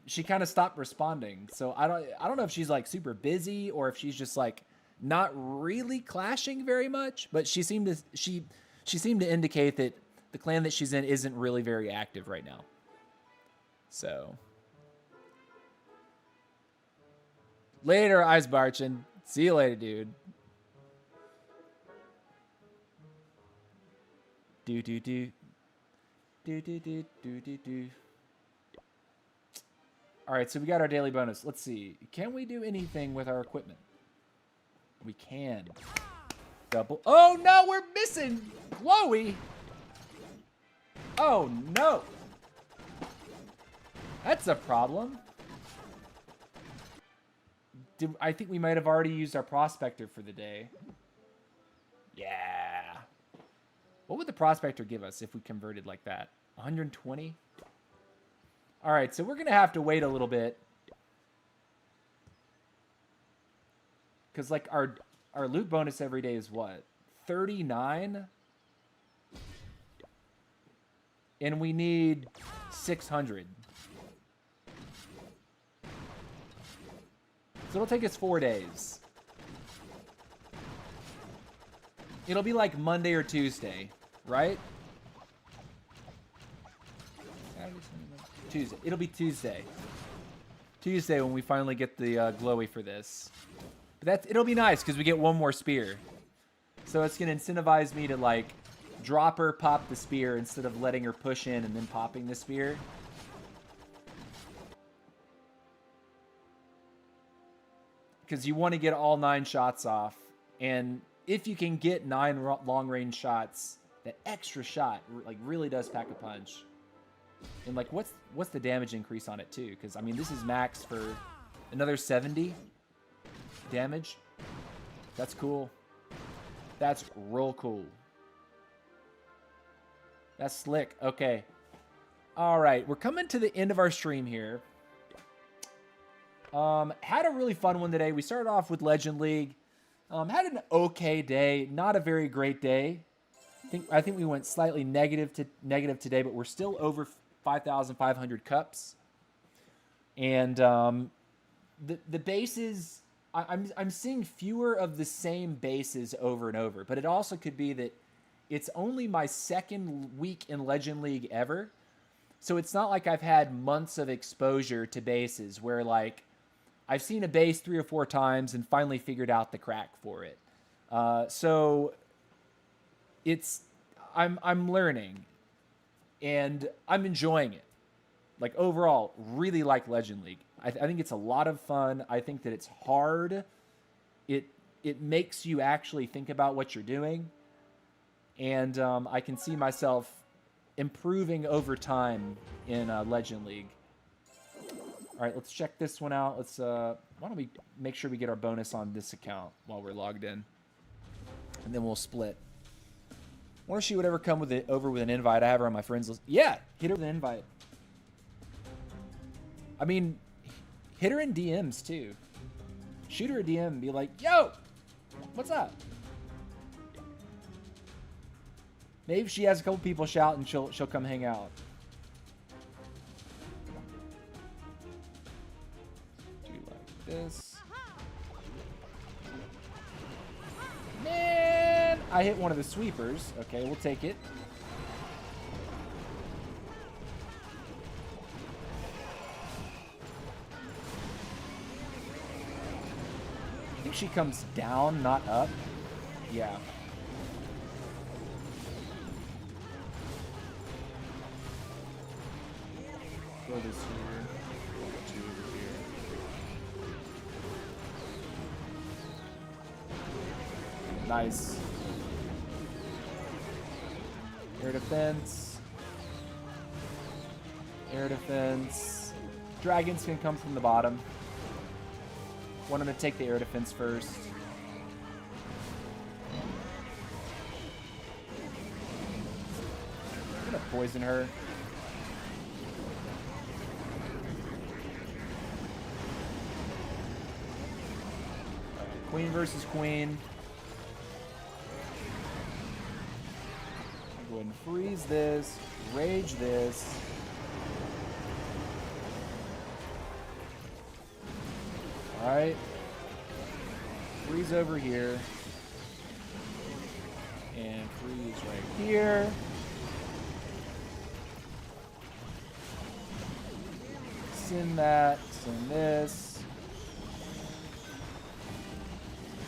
she kind of stopped responding. So I don't know if she's, like, super busy or if she's just, like, not really clashing very much, but she seemed to indicate that the clan that she's in isn't really very active right now. So later, Ice Barchin. See you later, dude. Do. All right, so we got our daily bonus. Let's see. Can we do anything with our equipment? We can. Double. Oh, no, we're missing Chloe. Oh, no. That's a problem. I think we might have already used our prospector for the day. Yeah. What would the prospector give us if we converted like that? 120? All right, so we're going to have to wait a little bit. Because, like, our loot bonus every day is what? 39? And we need 600. So it'll take us 4 days. It'll be like Monday or Tuesday, right? Tuesday. It'll be Tuesday. Tuesday when we finally get the glowy for this. But it'll be nice because we get one more spear. So it's going to incentivize me to, like, drop her, pop the spear instead of letting her push in and then popping the spear. Because you want to get all 9 shots off. And if you can get 9 long-range shots, that extra shot, like, really does pack a punch. And, like, what's the damage increase on it, too? Because, I mean, this is max for another 70 damage. That's cool. That's real cool. That's slick. Okay. All right. We're coming to the end of our stream here. Had a really fun one today. We started off with Legend League. Had an okay day, not a very great day. I think we went slightly negative today, but we're still over 5,500 cups. And the bases, I'm seeing fewer of the same bases over and over. But it also could be that it's only my second week in Legend League ever. So it's not like I've had months of exposure to bases where, like, I've seen a base 3 or 4 times and finally figured out the crack for it. So I'm learning and I'm enjoying it. Like, overall, really like Legend League. I think it's a lot of fun. I think that it's hard. It makes you actually think about what you're doing. And I can see myself improving over time in Legend League. All right, let's check this one out. Why don't we make sure we get our bonus on this account while we're logged in, and then we'll split. Want to shoot whatever come with it over with an invite. I have her on my friends list. Yeah, hit her with an invite. I mean, hit her in DMs too. Shoot her a DM and be like, "Yo, what's up?" Maybe she has a couple people shout and she'll come hang out. Do like this. Man, I hit one of the sweepers. Okay, we'll take it. I think she comes down, not up. Yeah. Throw this here. Two over here. Nice. Air defense. Air defense. Dragons can come from the bottom. Want him to take the air defense first. I'm gonna poison her. Queen versus queen. Go ahead and freeze this. Rage this. Alright. Freeze over here. And freeze right here. Send that. Send this.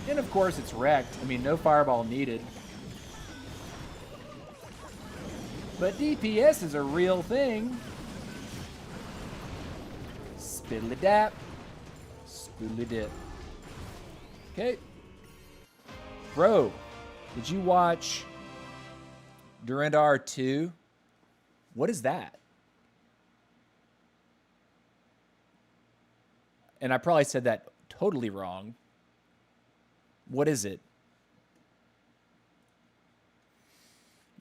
And of course it's wrecked. I mean, no fireball needed. But DPS is a real thing. Spiddly dap. Spiddly dip. Okay. Bro, did you watch Durandar 2? What is that? And I probably said that totally wrong. What is it?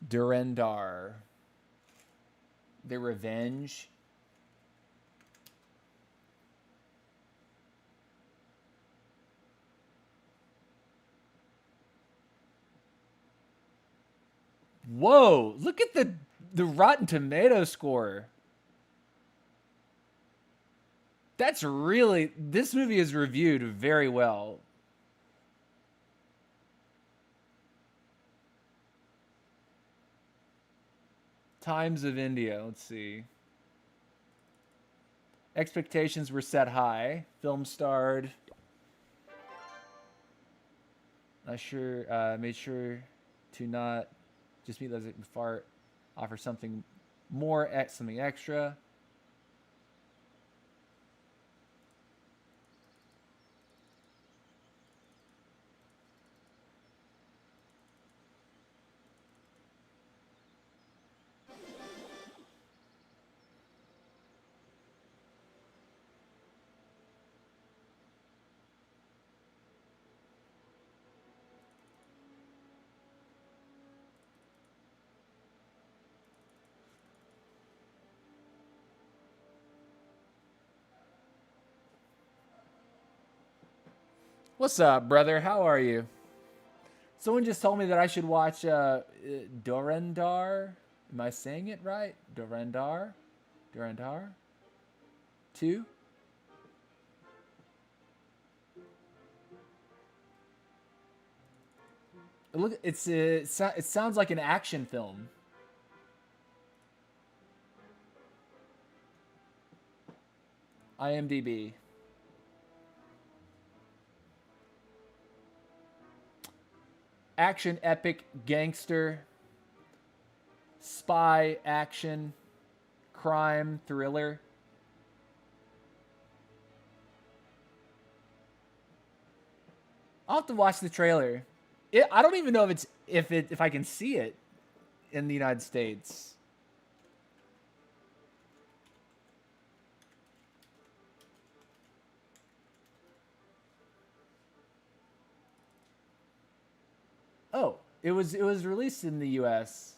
Durandar. The Revenge. Whoa, look at the Rotten Tomato score. That's really, this movie is reviewed very well. Times of India, let's see. Expectations were set high. Film starred. Made sure to not just meet those fart. Offer something more, something extra. What's up, brother? How are you? Someone just told me that I should watch Durandar. Am I saying it right? Durandar? Durandar? 2? Look, it sounds like an action film. IMDb. Action, epic, gangster, spy, action, crime, thriller. I'll have to watch the trailer. I don't even know if I can see it in the United States. Oh, it was released in the US.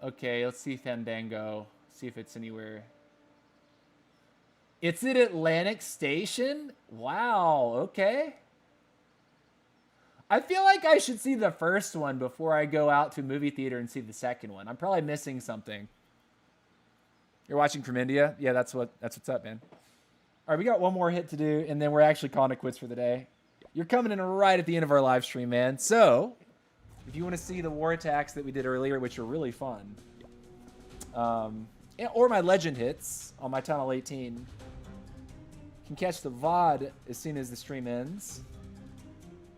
Okay, let's see Fandango. See if it's anywhere. It's at Atlantic Station? Wow, okay. I feel like I should see the first one before I go out to a movie theater and see the second one. I'm probably missing something. You're watching from India? Yeah, that's what's up, man. All right, we got one more hit to do, and then we're actually calling it quits for the day. You're coming in right at the end of our live stream, man. So, if you want to see the war attacks that we did earlier, which are really fun, or my legend hits on my Tunnel 18, you can catch the VOD as soon as the stream ends.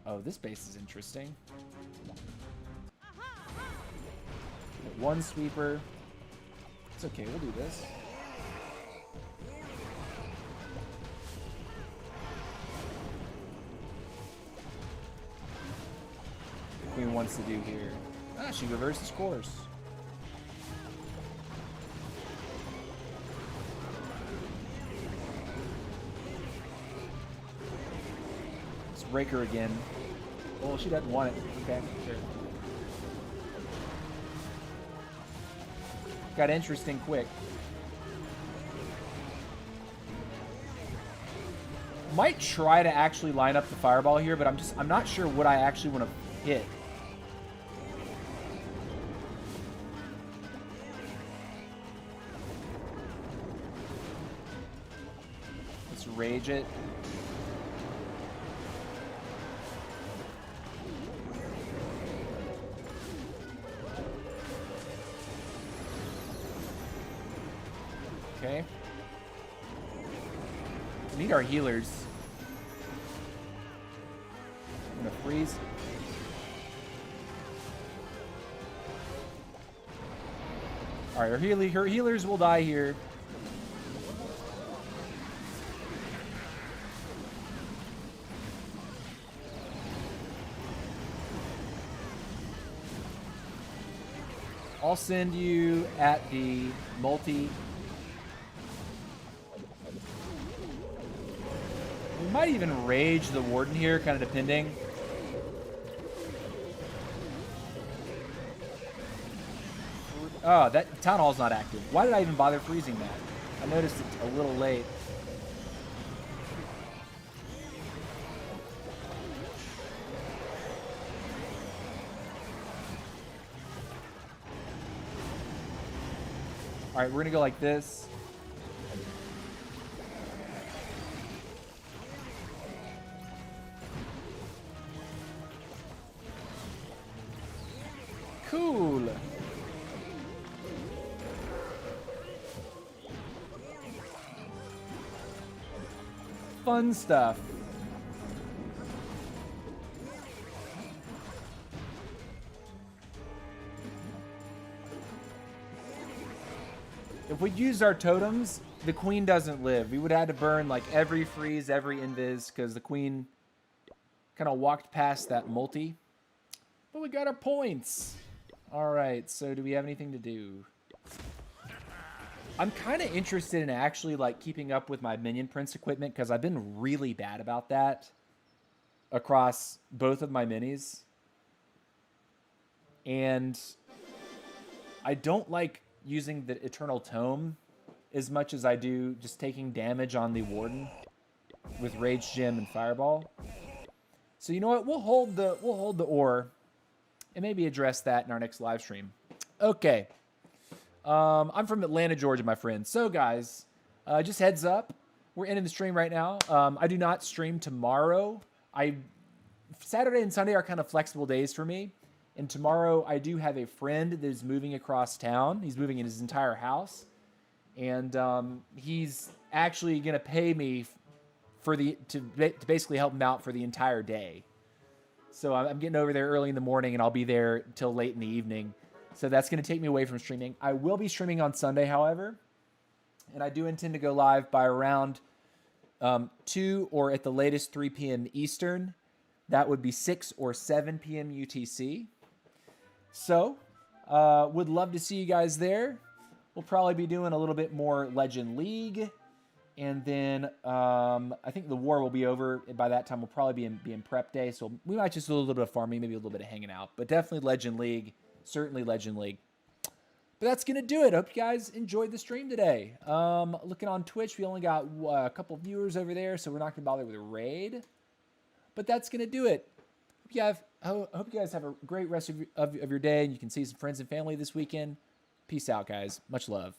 Oh, this base is interesting. One sweeper. It's okay, we'll do this. The queen wants to do here. Ah, she reverses course. Let's break her again. Oh, she doesn't want it. Okay, sure. Got interesting quick. Might try to actually line up the fireball here, but I'm not sure what I actually want to hit. Let's rage it. Okay. We need our healers. I'm gonna freeze. Alright, her healers will die here. I'll send you at the multi. We might even rage the warden here, kind of depending. Oh, that town hall's not active. Why did I even bother freezing that? I noticed it's a little late. All right, we're gonna go like this. Cool. Fun stuff. If we used our totems, the queen doesn't live. We would have to burn like every freeze, every invis, because the queen kind of walked past that multi. But we got our points. All right, so do we have anything to do? I'm kind of interested in actually like keeping up with my Minion Prince equipment because I've been really bad about that across both of my minis. And I don't like using the Eternal Tome as much as I do just taking damage on the Warden with Rage Gem and Fireball. So you know what? We'll hold the ore and maybe address that in our next live stream. Okay. I'm from Atlanta, Georgia, my friend. So guys, just heads up, we're ending the stream right now. I do not stream tomorrow. Saturday and Sunday are kind of flexible days for me. And tomorrow I do have a friend that is moving across town. He's moving in his entire house. And he's actually going to pay me to basically help him out for the entire day. So I'm getting over there early in the morning, and I'll be there till late in the evening. So that's going to take me away from streaming. I will be streaming on Sunday, however. And I do intend to go live by around 2 or at the latest 3 p.m. Eastern. That would be 6 or 7 p.m. UTC. So, would love to see you guys there. We'll probably be doing a little bit more Legend League. And then I think the war will be over. By that time, we'll probably be in prep day. So we might just do a little bit of farming, maybe a little bit of hanging out. But definitely Legend League. Certainly Legend League. But that's going to do it. Hope you guys enjoyed the stream today. Looking on Twitch, we only got a couple viewers over there, so we're not going to bother with a raid. But that's going to do it. Hope you guys have a great rest of your day, and you can see some friends and family this weekend. Peace out, guys. Much love.